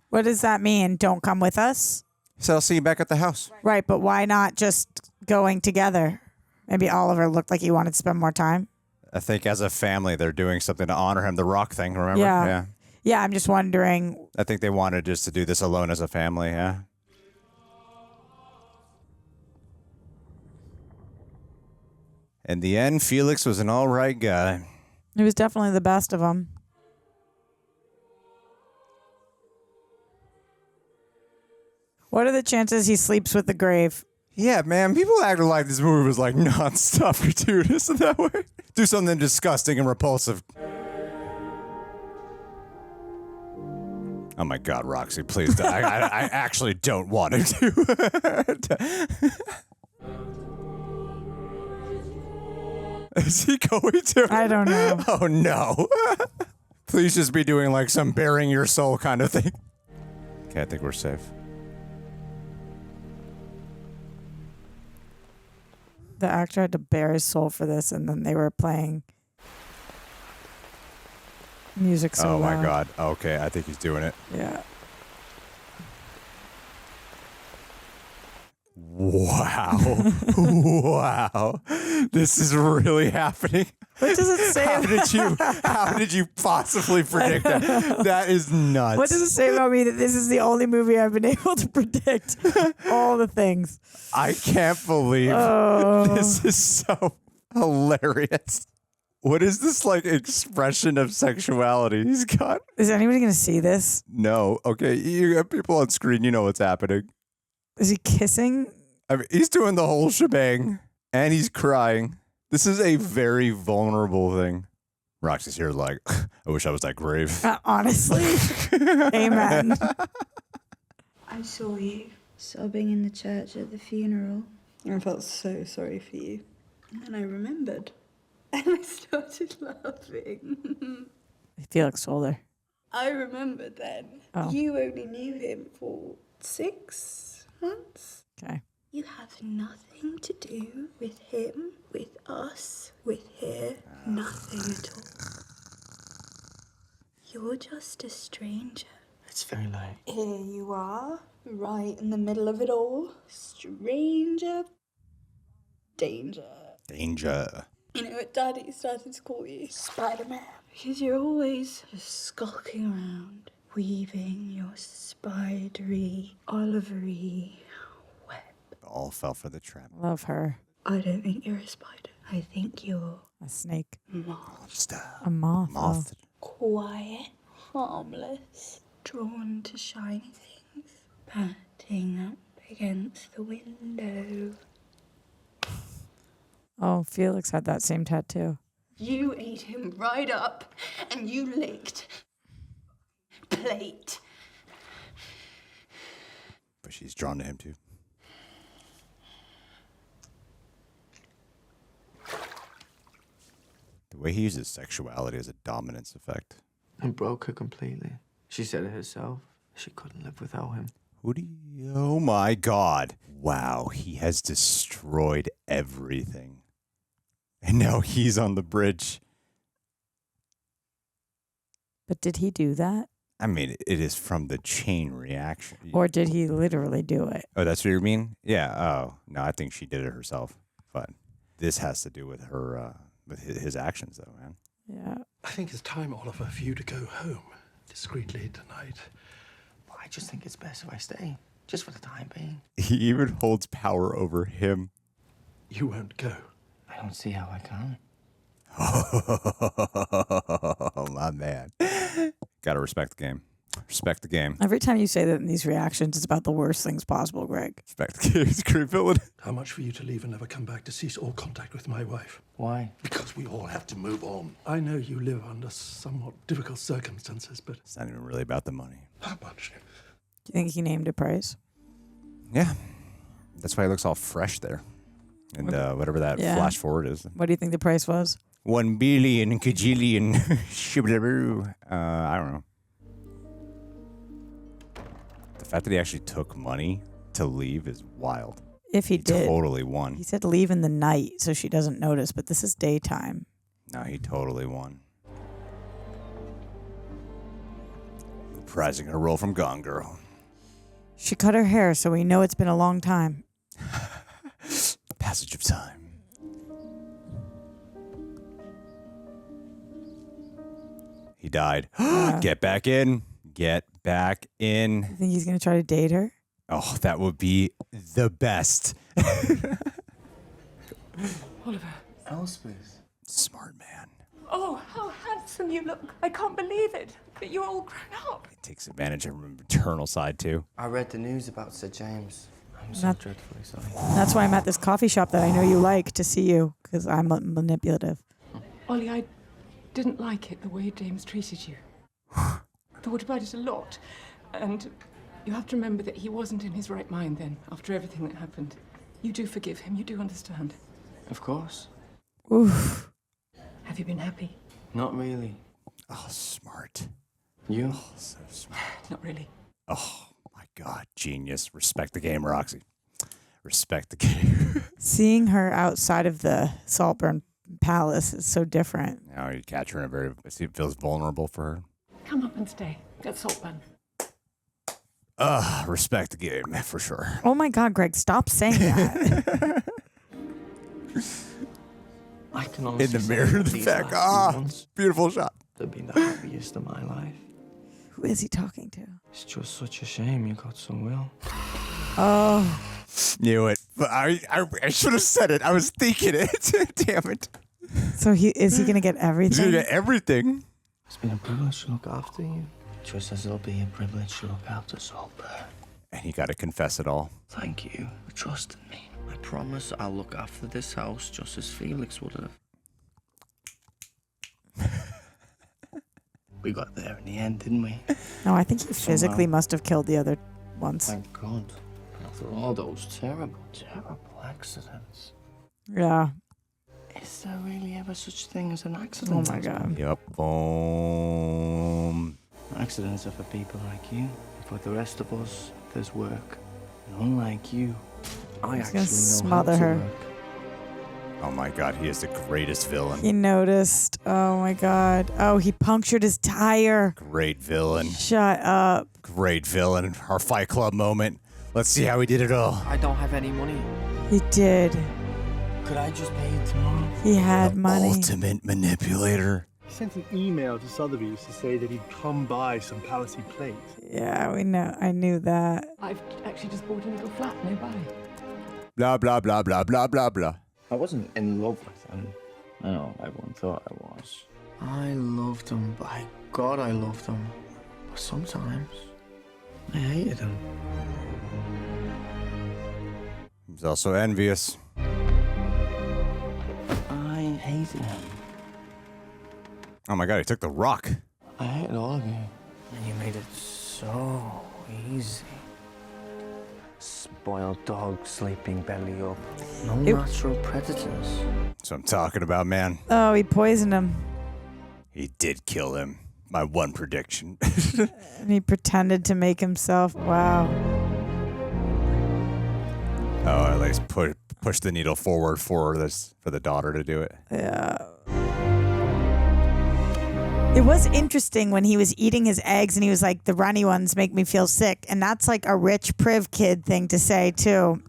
What does that mean? Don't come with us? So I'll see you back at the house. Right, but why not just going together? Maybe Oliver looked like he wanted to spend more time. I think as a family, they're doing something to honor him. The rock thing, remember? Yeah. Yeah, I'm just wondering. I think they wanted just to do this alone as a family, yeah. In the end, Felix was an all right guy. He was definitely the best of them. What are the chances he sleeps with the grave? Yeah, man, people acted like this movie was like non-stop gratuitous in that way. Do something disgusting and repulsive. Oh my God, Roxy, please. I actually don't want him to. Is he going to? I don't know. Oh no. Please just be doing like some bearing your soul kind of thing. Okay, I think we're safe. The actor had to bare his soul for this, and then they were playing music so Oh my loud. God. Okay, I think he's doing it. Yeah. Wow. Wow. This is really happening. What does it say? How did you possibly predict that? That is nuts. What does it say about me that this is the only movie I've been able to predict all the things? I can't believe this is so hilarious. What is this like expression of sexuality he's got? Is anybody going to see this? No. Okay, you got people on screen. You know what's happening. Is he kissing? I mean, he's doing the whole shebang, and he's crying. This is a very vulnerable thing. Roxy's here like, I wish I was that grave. Honestly. Amen. I saw you sobbing in the church at the funeral. I felt so sorry for you. And then I remembered. And I started laughing. Felix told her. I remembered then. Oh. You only knew him for 6 months. Okay. You have nothing to do with him, with us, with here. Nothing at all. You're just a stranger. It's very late. Here you are, right in the middle of it all. Stranger. Danger. Danger. You know what Daddy started to call you? Spider-Man. Because you're always just skulking around, weaving your spidery, olivery web. All fell for the trap. Love her. I don't think you're a spider. I think you're a snake. Moth. A moth. Moth. Quiet, harmless, drawn to shiny things, patting up against the window. Oh, Felix had that same tattoo. You ate him right up, and you licked plate. But she's drawn to him too. The way he uses sexuality as a dominance effect. And broke her completely. She said it herself. She couldn't live without him. Oh my God. Wow, he has destroyed everything. And now he's on the bridge. But did he do that? I mean, it is from the chain reaction. Or did he literally do it? Oh, that's what you mean? Yeah. Oh, no, I think she did it herself. But this has to do with her, with his actions, though, man. Yeah. I think it's time, Oliver, for you to go home discreetly tonight. But I just think it's best if I stay, just for the time being. He even holds power over him. You won't go. I don't see how I can. Oh, my man. Gotta respect the game. Respect the game. Every time you say that in these reactions, it's about the worst things possible, Greg. Respect the game. He's a great villain. How much for you to leave and never come back to cease all contact with my wife? Why? Because we all have to move on. I know you live under somewhat difficult circumstances, but It's not even really about the money. how much? Do you think he named a price? Yeah. That's why he looks all fresh there. And whatever that flash forward is. What do you think the price was? 1 billion kajillion shibblaboo. I don't know. The fact that he actually took money to leave is wild. If he did. Totally won. He said leave in the night so she doesn't notice, but this is daytime. No, he totally won. Reprising her role from Gone Girl. She cut her hair, so we know it's been a long time. Passage of time. He died. Get back in. Get back in. You think he's going to try to date her? Oh, that would be the best. Oliver. Elspeth. Smart man. Oh, how handsome you look. I can't believe it. But you're all grown up. He takes advantage of her maternal side, too. I read the news about Sir James. I'm so Not- dreadfully sorry. That's why I'm at this coffee shop that I know you like to see you, because I'm manipulative. Ollie, I didn't like it the way James treated you. Thought about it a lot. And you have to remember that he wasn't in his right mind then, after everything that happened. You do forgive him, you do understand. Of course. Oof. Have you been happy? Not really. Oh, smart. You? Oh, so smart. Not really. Oh, my God. Genius. Respect the game, Roxy. Respect the game. Seeing her outside of the Saltburn Palace is so different. Now you catch her in a very... It feels vulnerable for her. Come up and stay at Saltburn. Respect the game, for sure. Oh my God, Greg, stop saying that. I can honestly In the say mirror that in the these back. last few months Beautiful shot. have been the happiest of my life. Who is he talking to? It's just such a shame you got so ill. Oh. Knew it. But I should have said it. I was thinking it. Damn it. So is he going to get He's everything? going to get everything. It's been a privilege to look after you. Just as it'll be a privilege to look after Saltburn. And you got to confess it all. Thank you for trusting me. I promise I'll look after this house just as Felix would have. We got there in the end, didn't we? No, I think he physically Somehow. must have killed the other ones. Thank God. After all those terrible, terrible accidents. Yeah. Is there really ever such thing as an accident? Oh my God. Yep. Boom. Accidents are for people like you. For the rest of us, there's work. And unlike you, I He's actually gonna know smother how to her. work. Oh my God, he is the greatest villain. He noticed. Oh my God. Oh, he punctured his tire. Great villain. Shut up. Great villain. Our Fight Club moment. Let's see how he did it all. I don't have any money. He did. Could I just pay you tomorrow? He had money. Ultimate manipulator. He sent an email to Sotheby's to say that he'd come by some Palissy plate. Yeah, we know. I knew that. I've actually just bought a little flat nearby. Blah, blah, blah, blah, blah, blah, blah. I wasn't in love with him. I know everyone thought I was. I loved him. By God, I loved him. But sometimes I hated him. He's also envious. I hated him. Oh my God, he took the rock. I hated all of you. And you made it so easy. Spoiled dog sleeping belly up. No natural predators. That's what I'm talking about, man. Oh, he poisoned him. He did kill him. My one prediction. And he pretended to make himself. Wow. Oh, at least push the needle forward for the daughter to do it. Yeah. It was interesting when he was eating his eggs and he was like, the runny ones make me feel sick. And that's like a rich priv kid thing to say, too.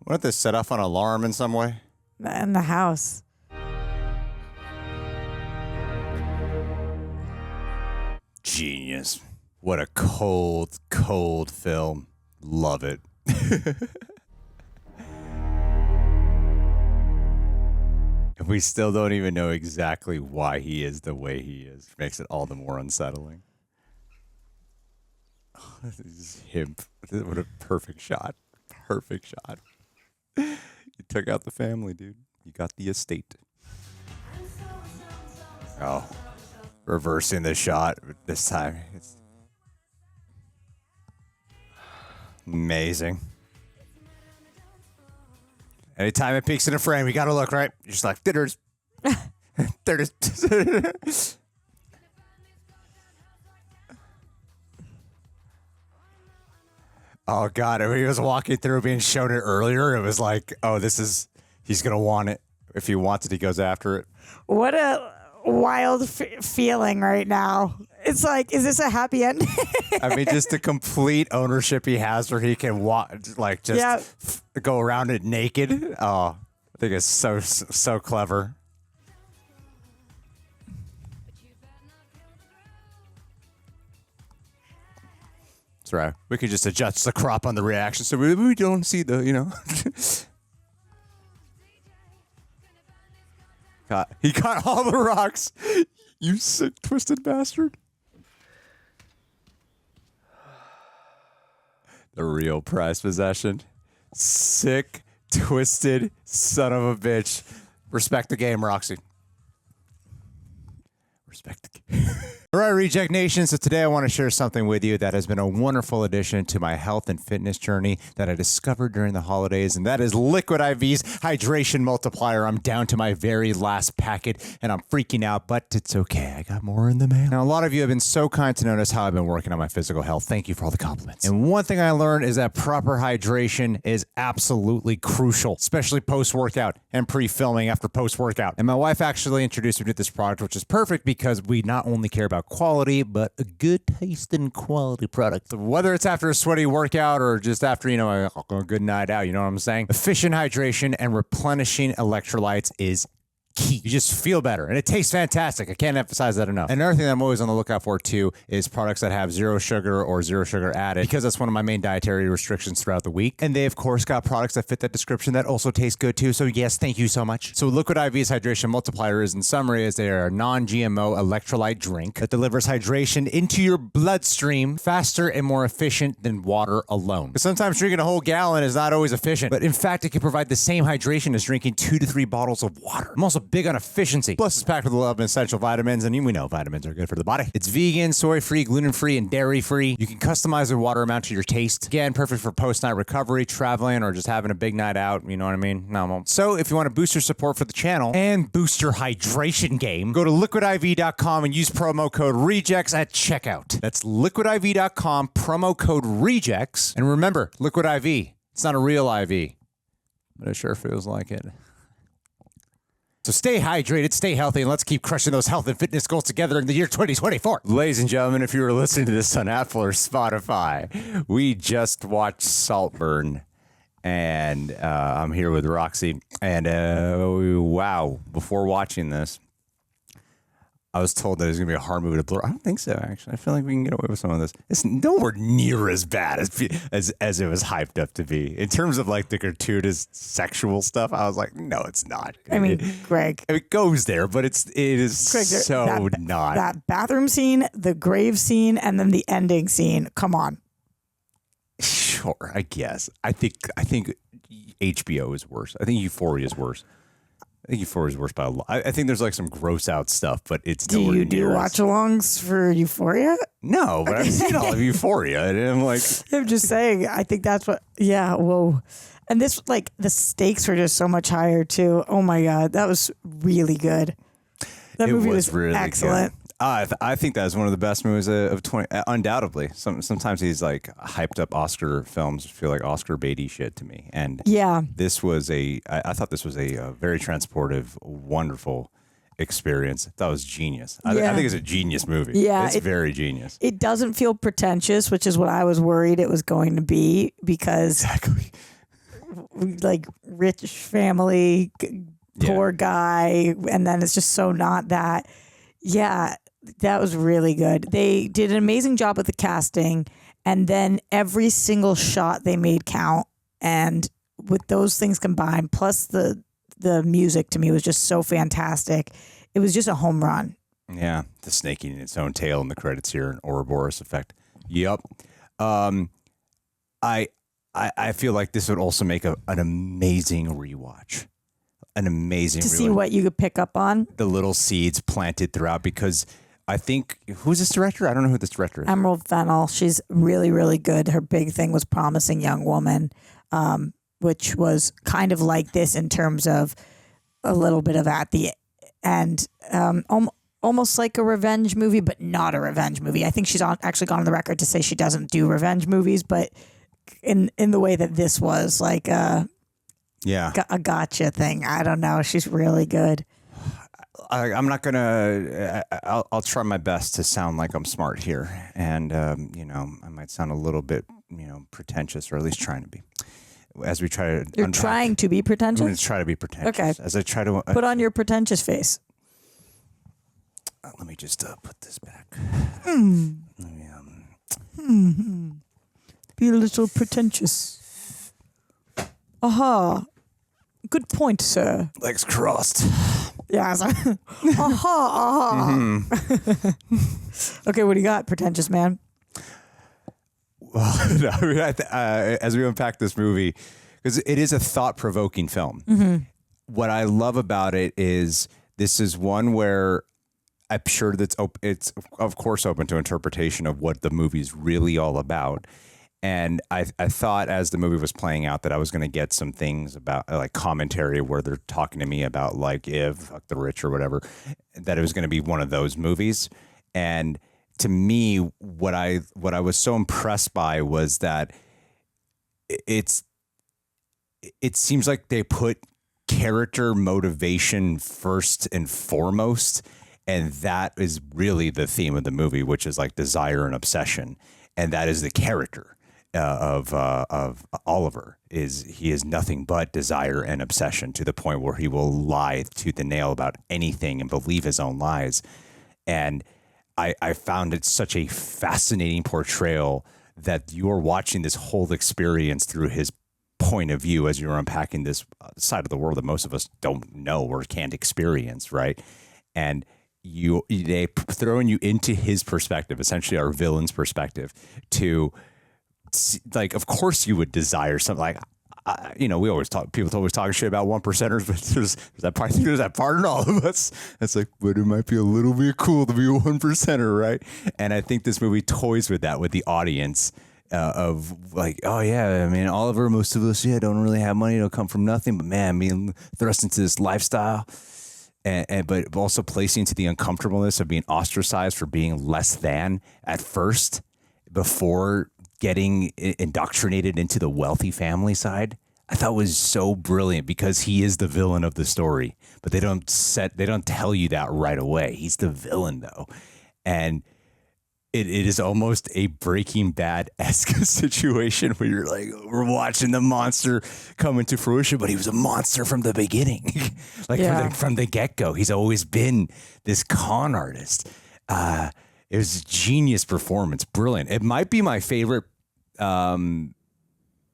Wouldn't this set off an alarm in some way? In the house. Genius. What a cold, cold film. Love it. We still don't even know exactly why he is the way he is. Makes it all the more unsettling. Oh, this is him. What a perfect shot. Perfect shot. You took out the family, dude. You got the estate. Oh. Reversing the shot this time. It's amazing. Anytime it peeks in a frame, you gotta look, right? You're just like, there it is. There it is. Oh, God. When he was walking through being shown it earlier, it was like, oh, he's gonna want it. If he wants it, he goes after it. What a wild feeling right now. It's like, is this a happy ending? I mean, just the complete ownership he has where he can walk, like, just go around it naked. Oh, I think it's so clever. That's right. We could just adjust the crop on the reaction so we don't see the, He got all the rocks. You sick, twisted bastard. The real prized possession. Sick, twisted son of a bitch. Respect the game, Roxy. Respect the game. All right, Reject Nation. So today I want to share something with you that has been a wonderful addition to my health and fitness journey that I discovered during the holidays, and that is Liquid IV's Hydration Multiplier. I'm down to my very last packet, and I'm freaking out, but it's okay. I got more in the mail. Now, a lot of you have been so kind to notice how I've been working on my physical health. Thank you for all the compliments. And one thing I learned is that proper hydration is absolutely crucial, especially post-workout and pre-filming after post-workout. And my wife actually introduced me to this product, which is perfect because we not only care about quality, but a good taste and quality product. So whether it's after a sweaty workout or just after, a good night out, you know what I'm saying? Efficient hydration and replenishing electrolytes is key. You just feel better, and it tastes fantastic. I can't emphasize that enough. Another thing that I'm always on the lookout for, too, is products that have zero sugar or zero sugar added, because that's one of my main dietary restrictions throughout the week. And they, of course, got products that fit that description that also taste good, too. So, yes, thank you so much. So, Liquid IV's Hydration Multiplier is, in summary, they are a non-GMO electrolyte drink that delivers hydration into your bloodstream faster and more efficient than water alone. Because sometimes drinking a whole gallon is not always efficient, but in fact, it can provide the same hydration as drinking 2 to 3 bottles of water. I'm also big on efficiency. Plus, it's packed with 11 essential vitamins, and we know vitamins are good for the body. It's vegan, soy-free, gluten-free, and dairy-free. You can customize the water amount to your taste. Again, perfect for post-night recovery, traveling, or just having a big night out. You know what I mean? No. So, if you want to boost your support for the channel and boost your hydration game, go to liquidiv.com and use promo code REJECTS at checkout. That's liquidiv.com, promo code REJECTS. And remember, Liquid IV, it's not a real IV, but it sure feels like it. So stay hydrated, stay healthy, and let's keep crushing those health and fitness goals together in the year 2024. Ladies and gentlemen, if you were listening to this on Apple or Spotify, we just watched Saltburn, and I'm here with Roxy. And wow, before watching this, I was told that it was going to be a hard movie to blur. I don't think so, actually. I feel like we can get away with some of this. It's nowhere near as bad as it was hyped up to be. In terms of like the gratuitous sexual stuff, I was like, no, it's not. I mean, Greg. It goes there, but it is Greg, so not. That bathroom scene, the grave scene, and then the ending scene. Come on. Sure, I guess. I think HBO is worse. I think Euphoria is worse. I think Euphoria is worse by a lot. I think there's like some gross out stuff, but it's nowhere near. Do you watch alongs for Euphoria? No, but I've seen all of Euphoria, and I'm like, I'm just saying. I think that's what. Yeah. Whoa. And this, like, the stakes were just so much higher too. Oh my God, that was really good. That movie was really excellent. Good. I think that was one of the best movies of 20. Undoubtedly, sometimes these like hyped up Oscar films feel like Oscar baity shit to me. And yeah, this was I thought this was a very transportive, wonderful experience. That was genius. I think it's a genius movie. Yeah, it's very genius. It doesn't feel pretentious, which is what I was worried it was going to be, because exactly, like rich family, poor guy, and then it's just so not that. Yeah. That was really good. They did an amazing job with the casting, and then every single shot they made count. And with those things combined, plus the the music to me was just so fantastic. It was just a home run. Yeah, the snake eating its own tail in the credits here, an Ouroboros effect. Yep. I feel like this would also make an amazing rewatch. An amazing to see what you could pick up on. The little seeds planted throughout, because I think, who's this director? I don't know who this director is. Emerald Fennell. She's really, really good. Her big thing was Promising Young Woman, which was kind of like this in terms of a little bit of at the end, almost like a revenge movie, but not a revenge movie. I think she's actually gone on the record to say she doesn't do revenge movies, but in the way that this was like a gotcha thing. I don't know. She's really good. I'm not gonna. I'll try my best to sound like I'm smart here, and I might sound a little bit, pretentious, or at least trying to be. As we try to, you're trying to be pretentious. I'm going to try to be pretentious. Okay. As I try to put on your pretentious face. Let me just put this back. Be a little pretentious. Aha. Good point, sir. Legs crossed. Yeah. Aha. Okay, what do you got, pretentious man? Well, as we unpack this movie, because it is a thought-provoking film. Mm-hmm. What I love about it is this is one where I'm sure that it's of course open to interpretation of what the movie's really all about. And I thought as the movie was playing out that I was going to get some things about like commentary where they're talking to me about like fuck the rich or whatever, that it was going to be one of those movies. And to me, what I was so impressed by was that it seems like they put character motivation first and foremost. And that is really the theme of the movie, which is like desire and obsession. And that is the character of Oliver. He is nothing but desire and obsession, to the point where he will lie tooth and nail about anything and believe his own lies. And I found it such a fascinating portrayal that you're watching this whole experience through his point of view as you're unpacking this side of the world that most of us don't know or can't experience, right? And they throwing you into his perspective, essentially our villain's perspective, to like, of course you would desire something like, we always people always talk shit about 1%ers, but there's that part in all of us. It's like, but it might be a little bit cool to be a 1%er, right? And I think this movie toys with that with the audience of like, oh yeah, I mean, Oliver, most of us, don't really have money. It'll come from nothing, but man, being thrust into this lifestyle. But also placing to the uncomfortableness of being ostracized for being less than at first, before getting indoctrinated into the wealthy family side, I thought was so brilliant, because he is the villain of the story, but they don't tell you that right away. He's the villain though, and it is almost a Breaking Bad-esque situation where you're like, we're watching the monster come into fruition, but he was a monster from the beginning. From the get-go. He's always been this con artist. It was a genius performance. Brilliant. It might be my favorite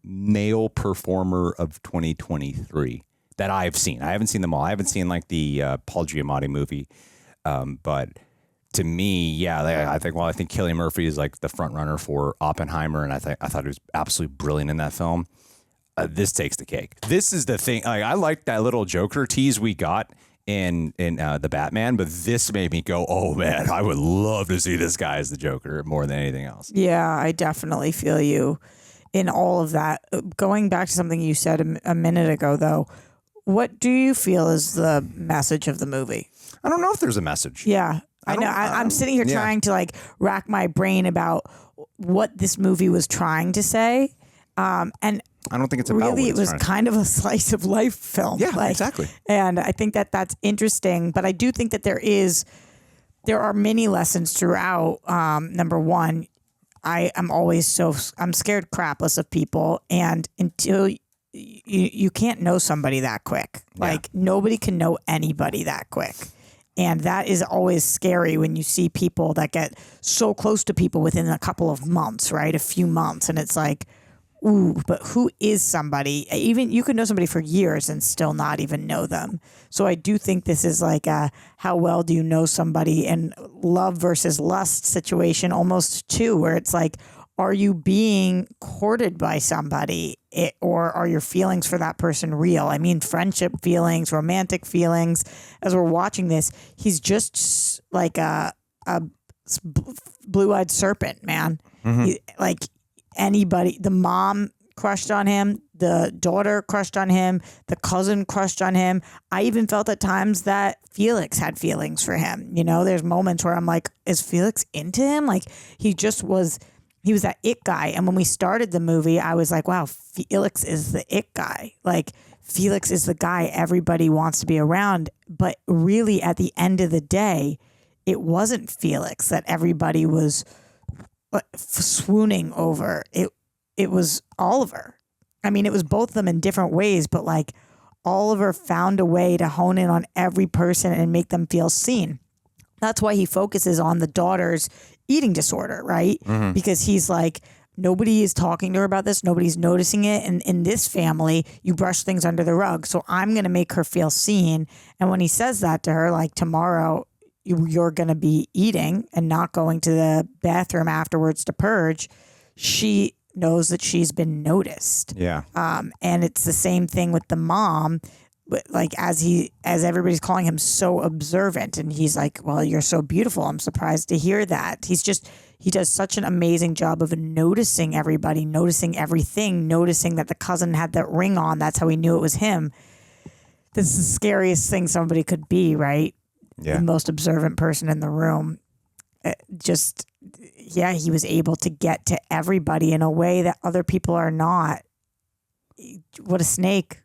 male performer of 2023 that I've seen. I haven't seen them all. I haven't seen like the Paul Giamatti movie, but to me, I think Cillian Murphy is like the front runner for Oppenheimer, and I thought he was absolutely brilliant in that film. This takes the cake. This is the thing. Like, I like that little Joker tease we got in the Batman, but this made me go, oh man, I would love to see this guy as the Joker more than anything else. Yeah, I definitely feel you in all of that. Going back to something you said a minute ago, though, what do you feel is the message of the movie? I don't know if there's a message. Yeah. I know. I'm sitting here trying to like rack my brain about what this movie was trying to say. And I don't think it's about really, it was kind of a slice of life film. Yeah, exactly. And I think that that's interesting, but I do think that there are many lessons throughout. Number one, I'm scared crapless of people. And until you can't know somebody that quick, like nobody can know anybody that quick. And that is always scary when you see people that get so close to people within a couple of months, right? A few months. And it's like, ooh, but who is somebody? Even you could know somebody for years and still not even know them. So I do think this is like a how well do you know somebody, and love versus lust situation almost too, where it's like, are you being courted by somebody, or are your feelings for that person real? I mean, friendship feelings, romantic feelings. As we're watching this, he's just like a blue-eyed serpent, man. Like anybody, the mom crushed on him, the daughter crushed on him, the cousin crushed on him. I even felt at times that Felix had feelings for him. You know, there's moments where I'm like, is Felix into him? Like he was that it guy. And when we started the movie, I was like, wow, Felix is the it guy. Like Felix is the guy everybody wants to be around. But really at the end of the day, it wasn't Felix that everybody was swooning over. It was Oliver. I mean, it was both of them in different ways, but like Oliver found a way to hone in on every person and make them feel seen. That's why he focuses on the daughter's eating disorder, right? Because he's like, nobody is talking to her about this. Nobody's noticing it. And in this family, you brush things under the rug. So I'm going to make her feel seen. And when he says that to her, like tomorrow, you're going to be eating and not going to the bathroom afterwards to purge, she knows that she's been noticed. Yeah. And it's the same thing with the mom. But like as everybody's calling him so observant, and he's like, well, you're so beautiful. I'm surprised to hear that. He does such an amazing job of noticing everybody, noticing everything, noticing that the cousin had that ring on. That's how he knew it was him. This is the scariest thing somebody could be, right? Yeah. The most observant person in the room. He was able to get to everybody in a way that other people are not. What a snake.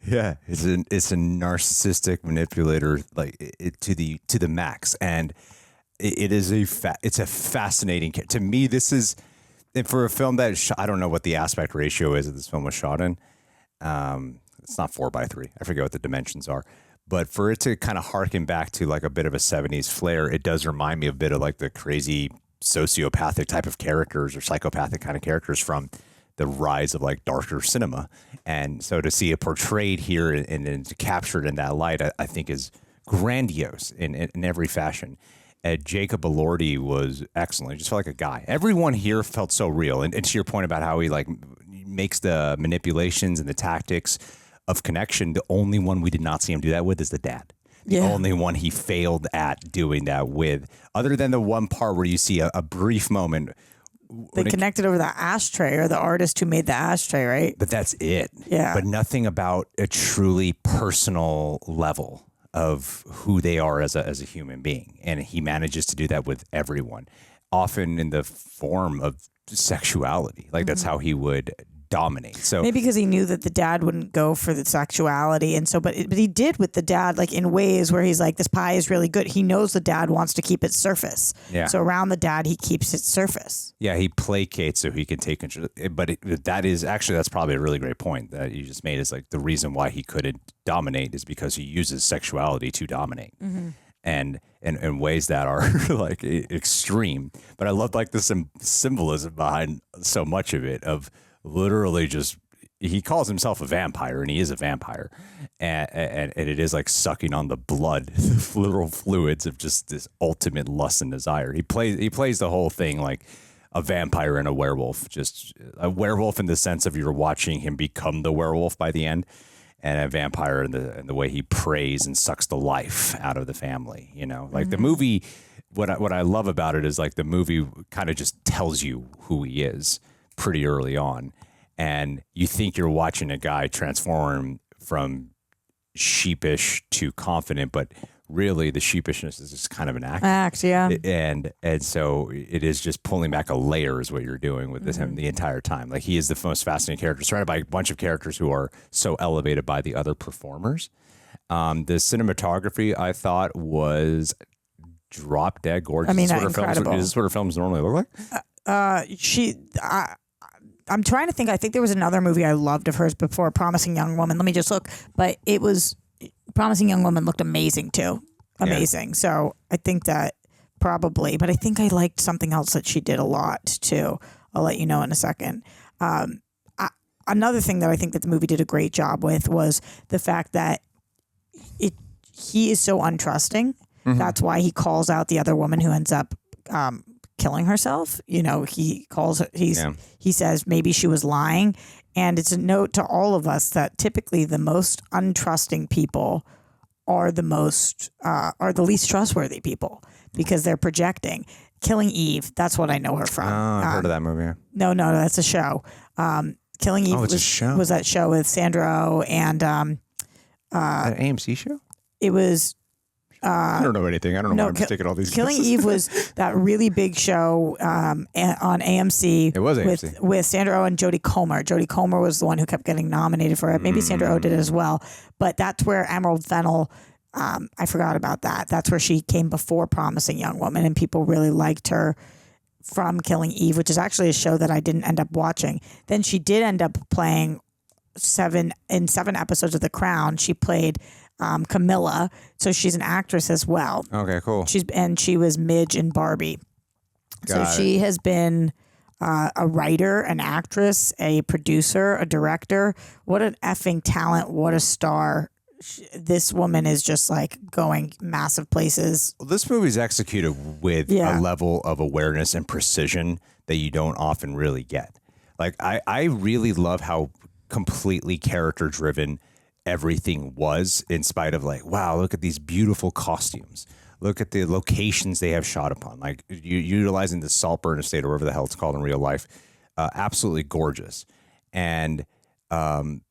Yeah, it's a narcissistic manipulator, like to the max, and it's a fascinating. To me, this is, and for a film that I don't know what the aspect ratio is that this film was shot in. It's not 4:3. I forget what the dimensions are, but for it to kind of harken back to like a bit of a 70s flair, it does remind me a bit of like the crazy sociopathic type of characters or psychopathic kind of characters from the rise of like darker cinema. And so to see it portrayed here and captured in that light, I think is grandiose in every fashion. Jacob Elordi was excellent. He just felt like a guy. Everyone here felt so real. And to your point about how he like makes the manipulations and the tactics of connection, the only one we did not see him do that with is the dad. The only one he failed at doing that with, other than the one part where you see a brief moment. They connected over the ashtray, or the artist who made the ashtray, right? But that's it. Yeah. But nothing about a truly personal level of who they are as a human being. And he manages to do that with everyone, often in the form of sexuality. Like that's how he would dominate. So maybe because he knew that the dad wouldn't go for the sexuality, and so but he did with the dad, like in ways where he's like, this pie is really good. He knows the dad wants to keep it surface. Yeah. So around the dad, he keeps it surface. Yeah, he placates so he can take control. But that's probably a really great point that you just made. Is like the reason why he couldn't dominate is because he uses sexuality to dominate. And in ways that are like extreme. But I love like the symbolism behind so much of it, of literally just, he calls himself a vampire, and he is a vampire, and it is like sucking on the blood, the literal fluids of just this ultimate lust and desire. He plays the whole thing like a vampire and a werewolf, just a werewolf in the sense of you're watching him become the werewolf by the end, and a vampire in the way he preys and sucks the life out of the family. You know, like the movie. What I love about it is like the movie kind of just tells you who he is pretty early on, and you think you're watching a guy transform from sheepish to confident, but really the sheepishness is just kind of an act. Yeah. And so it is just pulling back a layer is what you're doing with him the entire time. Like he is the most fascinating character, surrounded by a bunch of characters who are so elevated by the other performers. The cinematography I thought was drop dead gorgeous. I mean, is incredible. Is this what her films normally look like? I'm trying to think. I think there was another movie I loved of hers before, Promising Young Woman. Let me just look. But it was, Promising Young Woman looked amazing too. Amazing. Yeah. So I think that probably, but I think I liked something else that she did a lot too. I'll let you know in a second. Another thing that I think that the movie did a great job with was the fact that he is so untrusting. Mm-hmm. That's why he calls out the other woman who ends up killing herself. You know, he says maybe she was lying. And it's a note to all of us that typically the most untrusting people are the least trustworthy people because they're projecting. Killing Eve, that's what I know her from. Oh, I've heard of that movie. No, that's a show. Killing Eve was that show with Sandro and an AMC show? It was I don't know anything. I don't know why I'm taking all these Killing guesses. Eve was that really big show on AMC. It was AMC. With Sandra Oh and Jodie Comer. Jodie Comer was the one who kept getting nominated for it. Maybe Sandra Oh did it as well. But that's where Emerald Fennell, I forgot about that. That's where she came before Promising Young Woman, and people really liked her from Killing Eve, which is actually a show that I didn't end up watching. Then she did end up playing 7 episodes of The Crown. She played Camilla, so she's an actress as well. Okay, cool. She was Midge in Barbie. She has been a writer, an actress, a producer, a director. What an effing talent! What a star! This woman is just like going massive places. Well, this movie is executed with a level of awareness and precision that you don't often really get. Like I really love how completely character driven everything was, in spite of like, wow, look at these beautiful costumes. Look at the locations they have shot upon. Like utilizing the Saltburn estate or whatever the hell it's called in real life. Absolutely gorgeous. And the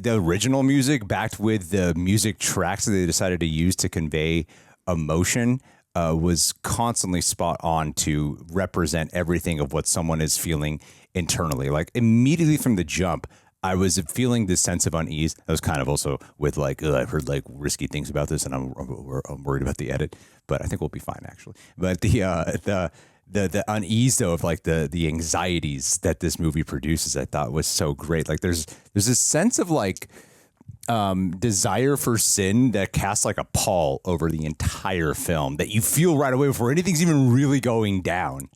original music backed with the music tracks that they decided to use to convey emotion was constantly spot on to represent everything of what someone is feeling internally. Like immediately from the jump, I was feeling this sense of unease. I was kind of also with like, I've heard like risky things about this, and I'm worried about the edit, but I think we'll be fine actually. But the unease though of like the anxieties that this movie produces, I thought was so great. Like there's this sense of like desire for sin that casts like a pall over the entire film that you feel right away before anything's even really going down.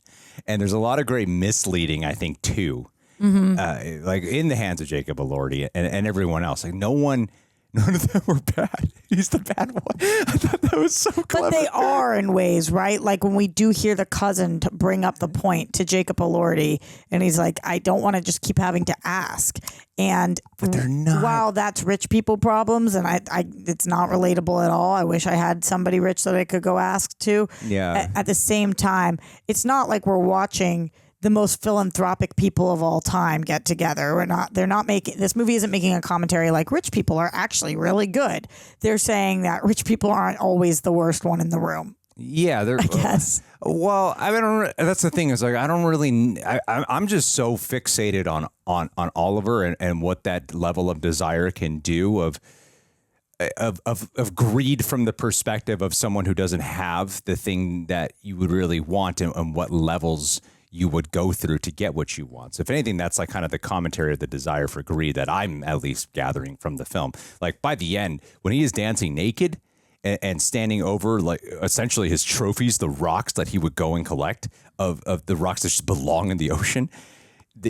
And there's a lot of great misleading, I think, too. Mm-hmm. Like in the hands of Jacob Elordi and everyone else. Like none of them were bad. He's the bad one. I thought that was so clever. But they are in ways, right? Like when we do hear the cousin to bring up the point to Jacob Elordi, and he's like, I don't want to just keep having to ask. And but they're not. Wow, that's rich people problems, and I it's not relatable at all. I wish I had somebody rich that I could go ask to. Yeah. At the same time, it's not like we're watching the most philanthropic people of all time get together. This movie isn't making a commentary like rich people are actually really good. They're saying that rich people aren't always the worst one in the room. Yeah, I guess. Well, I mean, that's the thing is like I don't really. I'm just so fixated on Oliver and what that level of desire can do of greed from the perspective of someone who doesn't have the thing that you would really want and what levels you would go through to get what you want. So if anything, that's like kind of the commentary of the desire for greed that I'm at least gathering from the film. Like by the end, when he is dancing naked and standing over like essentially his trophies, the rocks that he would go and collect of the rocks that just belong in the ocean,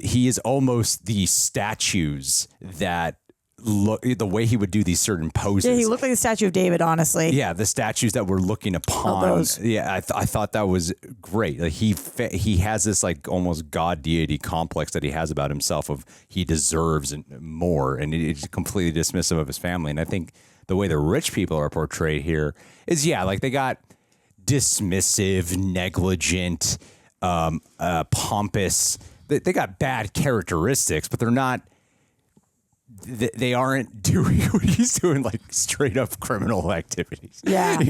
he is almost the statues that look the way he would do these certain poses. Yeah, he looked like the statue of David, honestly. Yeah, the statues that we're looking upon. Yeah, I thought that was great. Like he has this like almost god deity complex that he has about himself of he deserves more, and it's completely dismissive of his family. And I think the way the rich people are portrayed here is like they got dismissive, negligent, pompous. They got bad characteristics, but they're not. They aren't doing what he's doing, like straight up criminal activities. Yeah,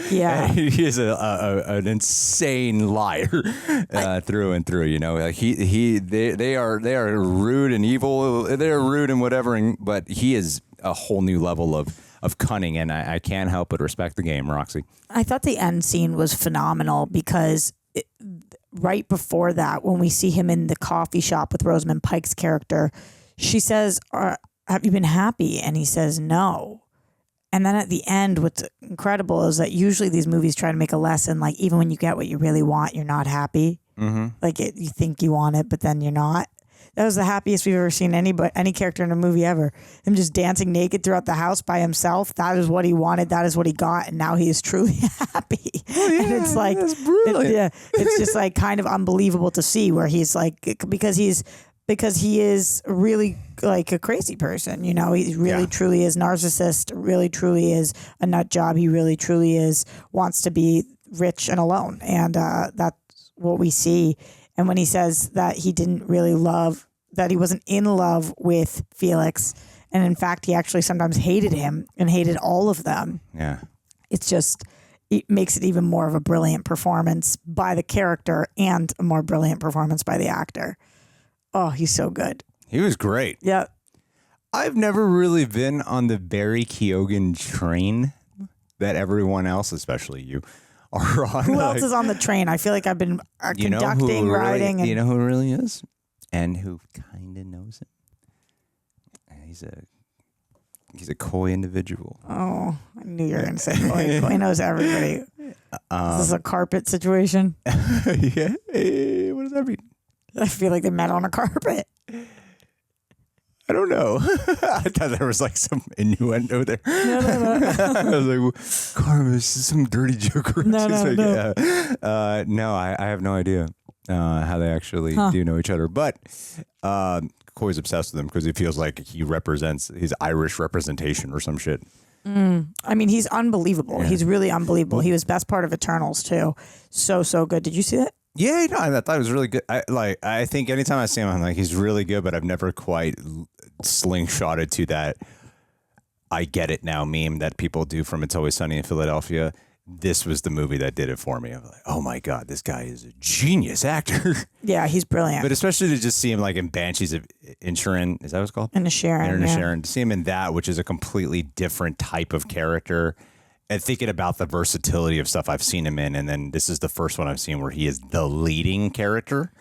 Yeah, he is an insane liar through and through. Like they are rude and evil. They're rude and whatever, but he is a whole new level of cunning, and I can't help but respect the game, Roxy. I thought the end scene was phenomenal because right before that, when we see him in the coffee shop with Rosamund Pike's character, she says, have you been happy? And he says, no. And then at the end, what's incredible is that usually these movies try to make a lesson, like even when you get what you really want, you're not happy. Like you think you want it, but then you're not. That was the happiest we've ever seen any character in a movie ever. Him just dancing naked throughout the house by himself. That is what he wanted. That is what he got, and now he is truly happy. And it's like, that's brilliant. it's just like kind of unbelievable to see where he's like, because he is really like a crazy person. You know, he really truly is narcissist. Really truly is a nut job. He really truly wants to be rich and alone, and that's what we see. And when he says that he didn't really that he wasn't in love with Felix, and in fact, he actually sometimes hated him and hated all of them. Yeah. It makes it even more of a brilliant performance by the character and a more brilliant performance by the actor. Oh, he's so good. He was great. Yeah. I've never really been on the Barry Keoghan train that everyone else, especially you, are on. Who else is on the train? I feel like I've been conducting, riding. And you know who really is? And who kind of knows him? He's a coy individual. Oh, I knew you were going to say coy. Coy knows everybody. Is this a carpet situation? Yeah. Hey, what does that mean? I feel like they met on a carpet. I don't know. I thought there was like some innuendo there. No. I was like, well, Carmen, this is some dirty joke. No. No, I have no idea how they actually do know each other. But Coy's obsessed with him because he feels like he represents his Irish representation or some shit. I mean, he's unbelievable. Yeah. He's really unbelievable. He was best part of Eternals too. So good. Did you see that? Yeah, no, I thought it was really good. I think anytime I see him, I'm like, he's really good, but I've never quite slingshotted to that I get it now meme that people do from It's Always Sunny in Philadelphia. This was the movie that did it for me. I'm like, oh my God, this guy is a genius actor. Yeah, he's brilliant. But especially to just see him like in Banshees of Inisherin, is that what it's called? Inisherin. To see him in that, which is a completely different type of character. And thinking about the versatility of stuff I've seen him in, and then this is the first one I've seen where he is the leading character.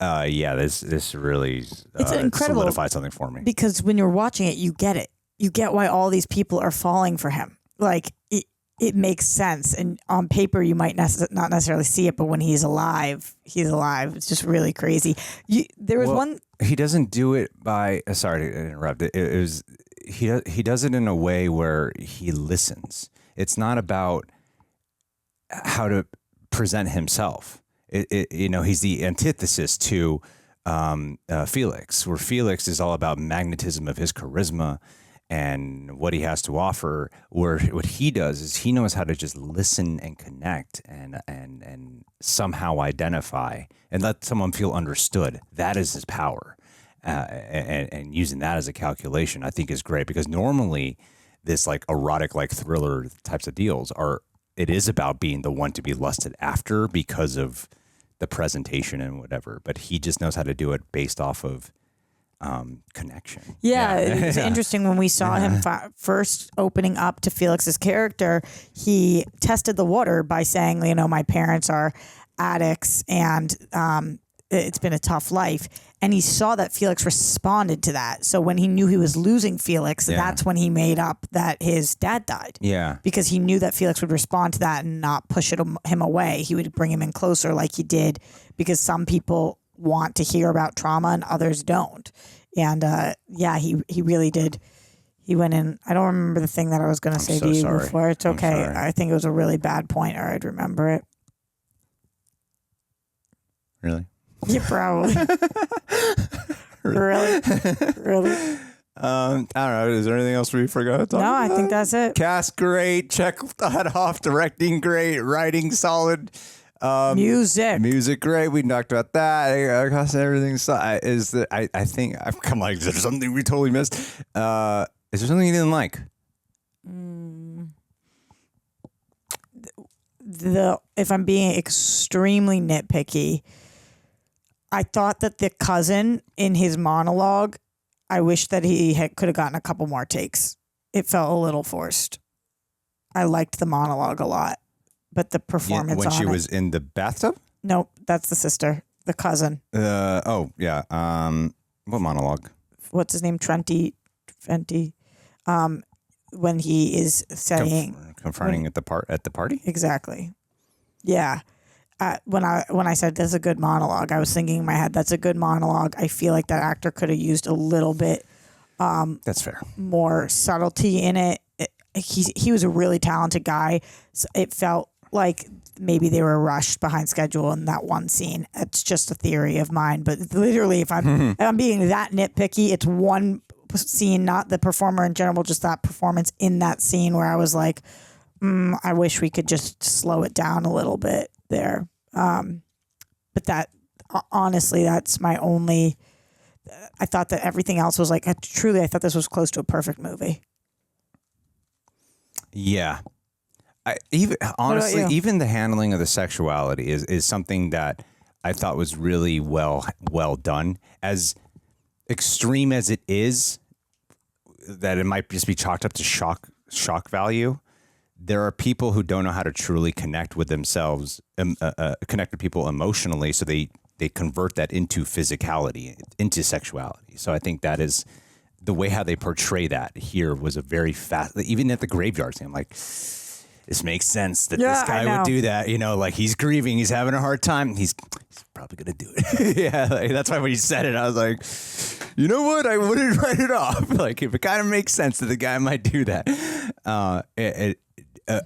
This really it's incredible, solidified something for me. Because when you're watching it, you get it. You get why all these people are falling for him. Like it makes sense. And on paper, you might not necessarily see it, but when he's alive, he's alive. It's just really crazy. There was one. He doesn't do it by. Sorry to interrupt. It was he does it in a way where he listens. It's not about how to present himself. He's the antithesis to Felix, where Felix is all about magnetism of his charisma and what he has to offer. Where what he does is he knows how to just listen and connect and somehow identify and let someone feel understood. That is his power, and using that as a calculation, I think, is great because normally this like erotic, like thriller types of deals it is about being the one to be lusted after because of the presentation and whatever, but he just knows how to do it based off of connection. Yeah. It's interesting when we saw him first opening up to Felix's character, he tested the water by saying, my parents are addicts and it's been a tough life. And he saw that Felix responded to that. So when he knew he was losing Felix, that's when he made up that his dad died. Yeah. Because he knew that Felix would respond to that and not push him away. He would bring him in closer like he did because some people want to hear about trauma and others don't. And he really did. He went in. I don't remember the thing that I was going to say to you before. It's okay. I think it was a really bad point, or I'd remember it. Really? Yeah, probably. Really? I don't know. Is there anything else we forgot to talk about? No, I think that's it. Cast great. Check that off. Directing great. Writing solid. Music great. We talked about that. Everything. I think I'm like, is there something we totally missed? Is there something you didn't like? If I'm being extremely nitpicky, I thought that the cousin in his monologue, I wish that he could have gotten a couple more takes. It felt a little forced. I liked the monologue a lot, but the performance when she was in the bathtub? Nope, that's the sister, the cousin. What monologue? What's his name? Fenty. When he is saying confronting at the party. Exactly. Yeah. when I said that's a good monologue, I was thinking in my head, that's a good monologue. I feel like that actor could have used a little bit that's fair. more subtlety in it. He was a really talented guy. So it felt like maybe they were rushed behind schedule in that one scene. It's just a theory of mine, but literally if I'm being that nitpicky, it's one scene, not the performer in general, just that performance in that scene where I was like, I wish we could just slow it down a little bit there. But that, honestly, that's my only, I thought that everything else was like, I thought this was close to a perfect movie. Yeah. Honestly, even the handling of the sexuality is something that I thought was really well done. As extreme as it is, that it might just be chalked up to shock value. There are people who don't know how to truly connect with themselves, connect with people emotionally, so they convert that into physicality, into sexuality. So I think that is the way how they portray that here was a very fast, even at the graveyard scene, I'm like, this makes sense that this guy would do that. You know, like he's grieving, he's having a hard time. He's probably going to do it. Yeah, like, that's why when he said it, I was like, you know what? I wouldn't write it off. Like if it kind of makes sense that the guy might do that,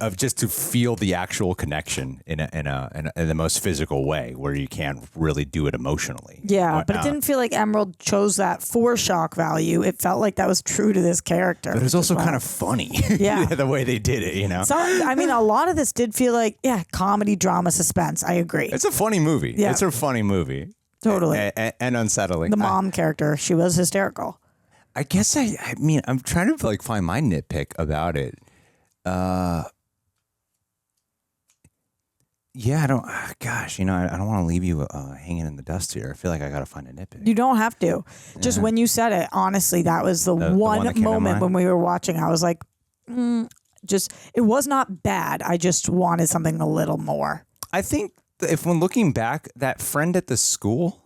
of just to feel the actual connection in the most physical way where you can't really do it emotionally. Yeah, but it didn't feel like Emerald chose that for shock value. It felt like that was true to this character. But it was also kind of funny. Yeah. The way they did it, you know? I mean, a lot of this did feel like, comedy, drama, suspense. I agree. It's a funny movie. Yeah. It's a funny movie. Totally. And unsettling. The mom character, she was hysterical. I guess I mean, I'm trying to like find my nitpick about it. Yeah, I don't want to leave you hanging in the dust here. I feel like I got to find a nitpick. You don't have to. Just when you said it, honestly, that was the one moment when we were watching. I was like, it was not bad. I just wanted something a little more. I think when looking back, that friend at the school.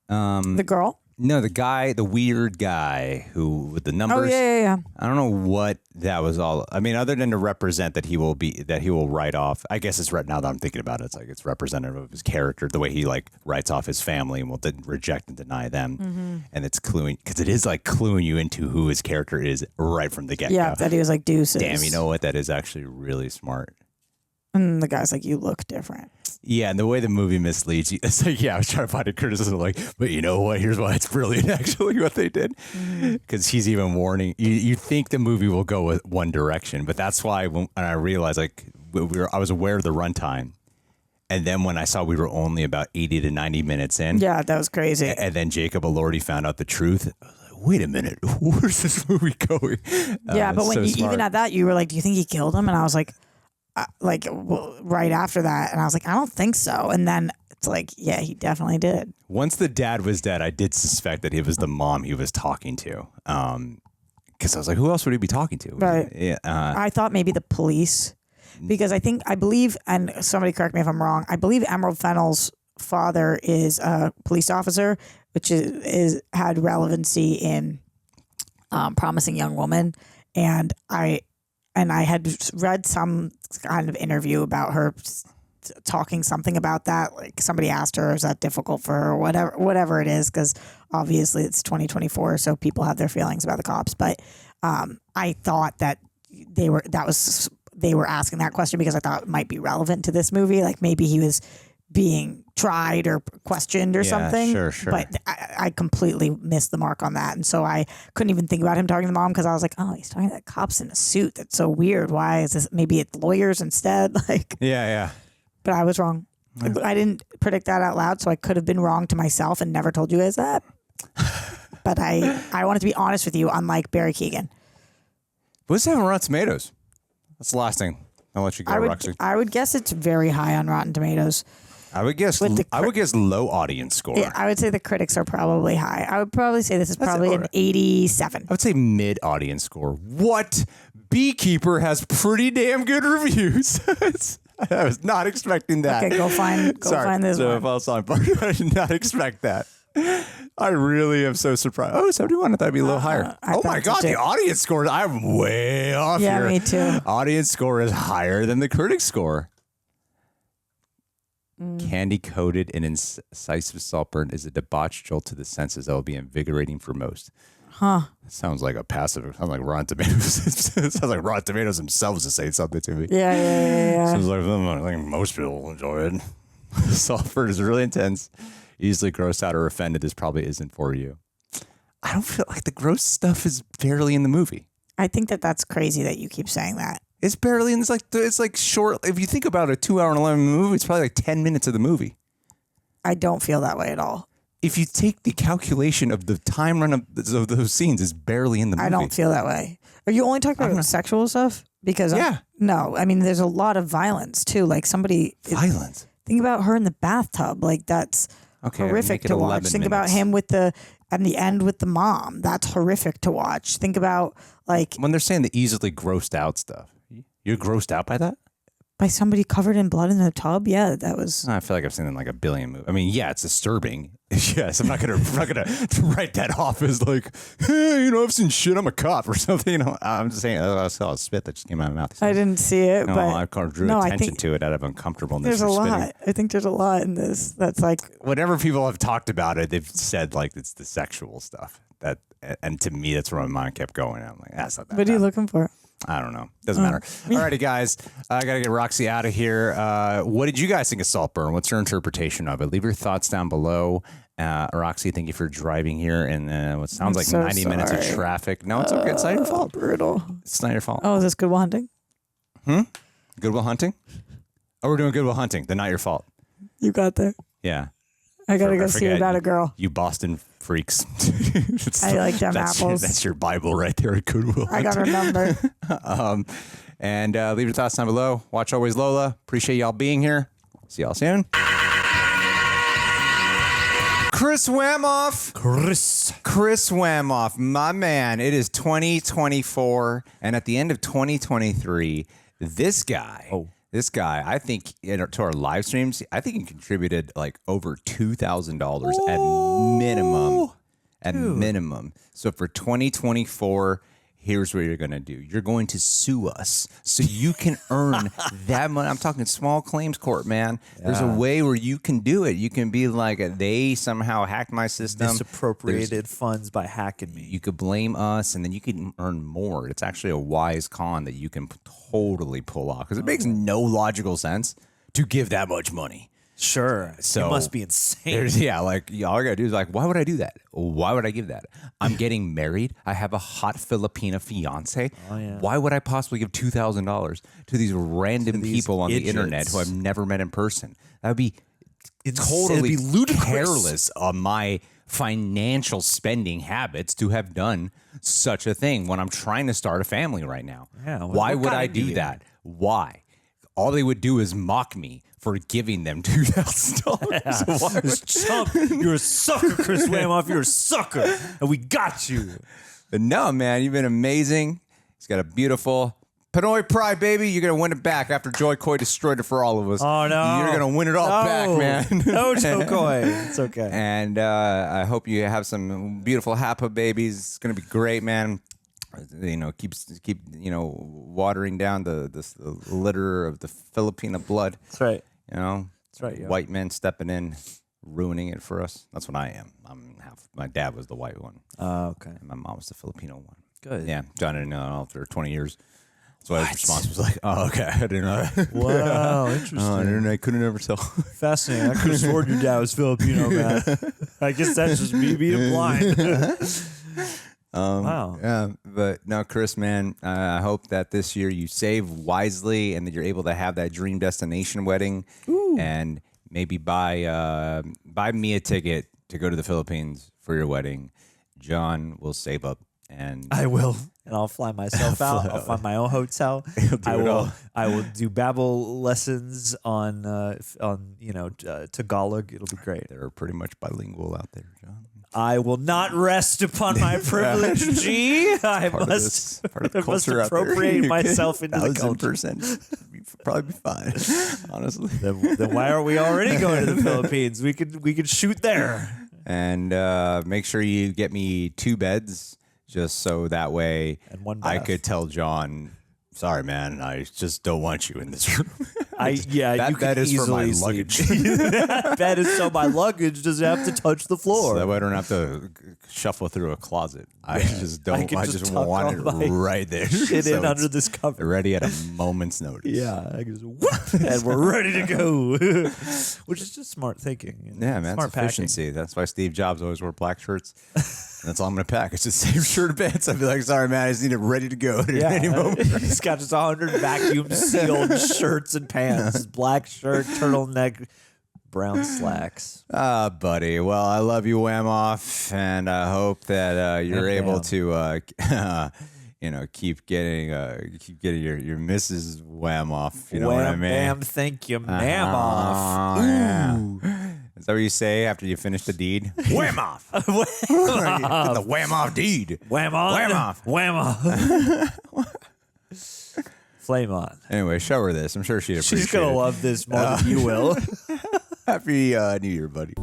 The girl? No, the guy, the weird guy who with the numbers. Oh, yeah. I don't know what that was all. I mean, other than to represent that he will write off. I guess it's right now that I'm thinking about it. It's like it's representative of his character, the way he like writes off his family and will reject and deny them. Mm-hmm. And it's cluing, because it is like cluing you into who his character is right from the get-go. Yeah, that he was like deuces. Damn, you know what? That is actually really smart. And the guy's like, you look different. Yeah, and the way the movie misleads you, it's like, I was trying to find a criticism, like, but you know what? Here's why it's brilliant, actually, what they did. Because he's even warning. You think the movie will go with one direction, but that's why when I realized, like, I was aware of the runtime. And then when I saw we were only about 80 to 90 minutes in. Yeah, that was crazy. And then Jacob Elordi found out the truth. I was like, wait a minute, where's this movie going? Yeah, but when even at that, you were like, do you think he killed him? And I was like, right after that, and I was like, I don't think so. And then it's like, yeah, he definitely did. Once the dad was dead, I did suspect that it was the mom he was talking to, because I was like, who else would he be talking to? Right. Yeah. I thought maybe the police, because I believe, and somebody correct me if I'm wrong, I believe Emerald Fennell's father is a police officer, which is had relevancy in Promising Young Woman, and I had read some kind of interview about her talking something about that. Like somebody asked her, is that difficult for her? Whatever it is, because obviously it's 2024, so people have their feelings about the cops. But I thought that they were asking that question because I thought it might be relevant to this movie. Like maybe he was being tried or questioned or something. Sure. But I completely missed the mark on that. And so I couldn't even think about him talking to the mom because I was like, oh, he's talking to cops in a suit. That's so weird. Why is this? Maybe it's lawyers instead. Like, yeah. But I was wrong. I didn't predict that out loud, so I could have been wrong to myself and never told you guys that. But I wanted to be honest with you, unlike Barry Keoghan. What's that on Rotten Tomatoes? That's the last thing. I'll let you go, Roxy. I would guess it's very high on Rotten Tomatoes. I would guess low audience score. Yeah, I would say the critics are probably high. I would probably say this is probably an 87. I would say mid audience score. What? Beekeeper has pretty damn good reviews. I was not expecting that. Okay, go find this one. I did not expect that. I really am so surprised. Oh, 71. I thought it'd be a little higher. Oh my God, the audience score. I'm way off here. Yeah, me too. Audience score is higher than the critic score. Candy-coated and incisive Saltburn is a debauched jolt to the senses that will be invigorating for most. Huh. It sounds like a passive. It sounds like Rotten Tomatoes. It sounds like Rotten Tomatoes themselves is saying something to me. Yeah. Sounds like I think most people will enjoy it. Saltburn is really intense. Easily grossed out or offended. This probably isn't for you. I don't feel like the gross stuff is barely in the movie. I think that's crazy that you keep saying that. It's barely in. It's like short. If you think about a 2 hour and 11 movie, it's probably like 10 minutes of the movie. I don't feel that way at all. If you take the calculation of the time run of those scenes, it's barely in the movie. I don't feel that way. Are you only talking about sexual stuff? Because no, I mean, there's a lot of violence too. Like violence. Think about her in the bathtub. Like that's horrific to watch. Think about him at the end with the mom. That's horrific to watch. Think about when they're saying the easily grossed out stuff. You're grossed out by that? By somebody covered in blood in the tub? Yeah, that was. I feel like I've seen it in like a billion movies. I mean, yeah, it's disturbing. Yes, I'm not gonna write that off as like, hey, I've seen shit. I'm a cop or something. I'm just saying. I saw a spit that just came out of my mouth. I didn't see it, but I drew attention to it out of uncomfortableness. There's a lot. I think there's a lot in this that's like. Whenever people have talked about it, they've said like it's the sexual stuff and to me, that's where my mind kept going. I'm like, that's not that. What are you looking for? I don't know. Doesn't matter. Alrighty, guys. I got to get Roxy out of here. What did you guys think of Saltburn? What's your interpretation of it? Leave your thoughts down below. Roxy, thank you for driving here in what sounds like 90 minutes of traffic. No, it's okay. It's not your fault. Brutal. It's not your fault. Oh, is this Good Will Hunting? Good Will Hunting? Oh, we're doing Good Will Hunting. Then not your fault. You got there. Yeah. I got to go see About a Girl. You Boston freaks. I like them apples. That's your Bible right there at Good Will Hunting. I got to remember. And leave your thoughts down below. Watch Always Lola. Appreciate y'all being here. See y'all soon. Chris Whamoff. Chris Whamoff, my man. It is 2024. And at the end of 2023, this guy, I think to our live streams, I think he contributed like over $2,000 at minimum. Minimum. So for 2024, here's what you're going to do. You're going to sue us so you can earn that money. I'm talking small claims court, man. Yeah. There's a way where you can do it. You can be like, they somehow hacked my system. Misappropriated funds by hacking me. You could blame us, and then you can earn more. It's actually a wise con that you can totally pull off because it makes no logical sense to give that much money. Sure. So it must be insane. All I gotta do is like, why would I do that? Why would I give that? I'm getting married. I have a hot Filipina fiance. Oh, yeah. Why would I possibly give $2,000 to these random people on the internet who I've never met in person? That would be totally careless on my financial spending habits to have done such a thing when I'm trying to start a family right now. Yeah, why would I do that? Why? All they would do is mock me for giving them $2,000. You're a sucker, Chris Whamoff. You're a sucker. And we got you. But no, man, you've been amazing. He's got a beautiful Pinoy pride, baby. You're going to win it back after Joy Coy destroyed it for all of us. Oh, no. You're going to win it all back, man. No, Joy Coy. It's okay. And I hope you have some beautiful Hapa babies. It's going to be great, man. Keep watering down the litter of the Filipina blood. That's right. That's right. Yeah. White men stepping in, ruining it for us. That's what I am. My dad was the white one. Oh, okay. And my mom was the Filipino one. Good. Yeah, John didn't know after 20 years. So his response was like, "Oh, okay, I didn't know that." Wow, interesting. I couldn't ever tell. Fascinating. I could have sworn your dad was Filipino, man. I guess that's just me being blind. Wow. Yeah, but no, Chris, man, I hope that this year you save wisely and that you're able to have that dream destination wedding. Ooh. And maybe buy me a ticket to go to the Philippines for your wedding. John will save up, and I will, and I'll fly myself out. I'll find my own hotel. I will do Babel lessons on Tagalog. It'll be great. They're pretty much bilingual out there, John. I will not rest upon my privilege, G. I must appropriate myself into the culture. 1,000%. You'd probably be fine, honestly. Then why are we already going to the Philippines? We could shoot there. And make sure you get me 2 beds, just so that way and 1 bath. I could tell John, sorry, man, I just don't want you in this room. you bed could is for my easily sleep. luggage. That bed is so my luggage doesn't have to touch the floor. So that way I don't have to shuffle through a closet. I just don't. can I just just tuck want it all my right there. shit So in under it's this cover. ready at a moment's notice. Yeah, I can just whoop, and we're ready to go. Which is just smart thinking. You know? Yeah, man, smart it's efficiency. That's why Steve Jobs always wore black shirts. That's all I'm gonna pack. It's the same shirt and pants. I'd be like, sorry, man, I just need it ready to go at any moment. He's got just 100 vacuum sealed shirts and pants. Black shirt, turtleneck, brown slacks. Buddy. Well, I love you, Wham Off, and I hope that you're able to, keep getting your Mrs. Wham Off. You know what I mean? Bam, thank you, ma'am off. Yeah. Ooh. Is that what you say after you finish the deed? Wham off. Get the wham off deed. Wham on. Wham off. Wham off. Flame on. Anyway, show her this. I'm sure she'd appreciate it. She's going to love this more than you will. Happy New Year, buddy.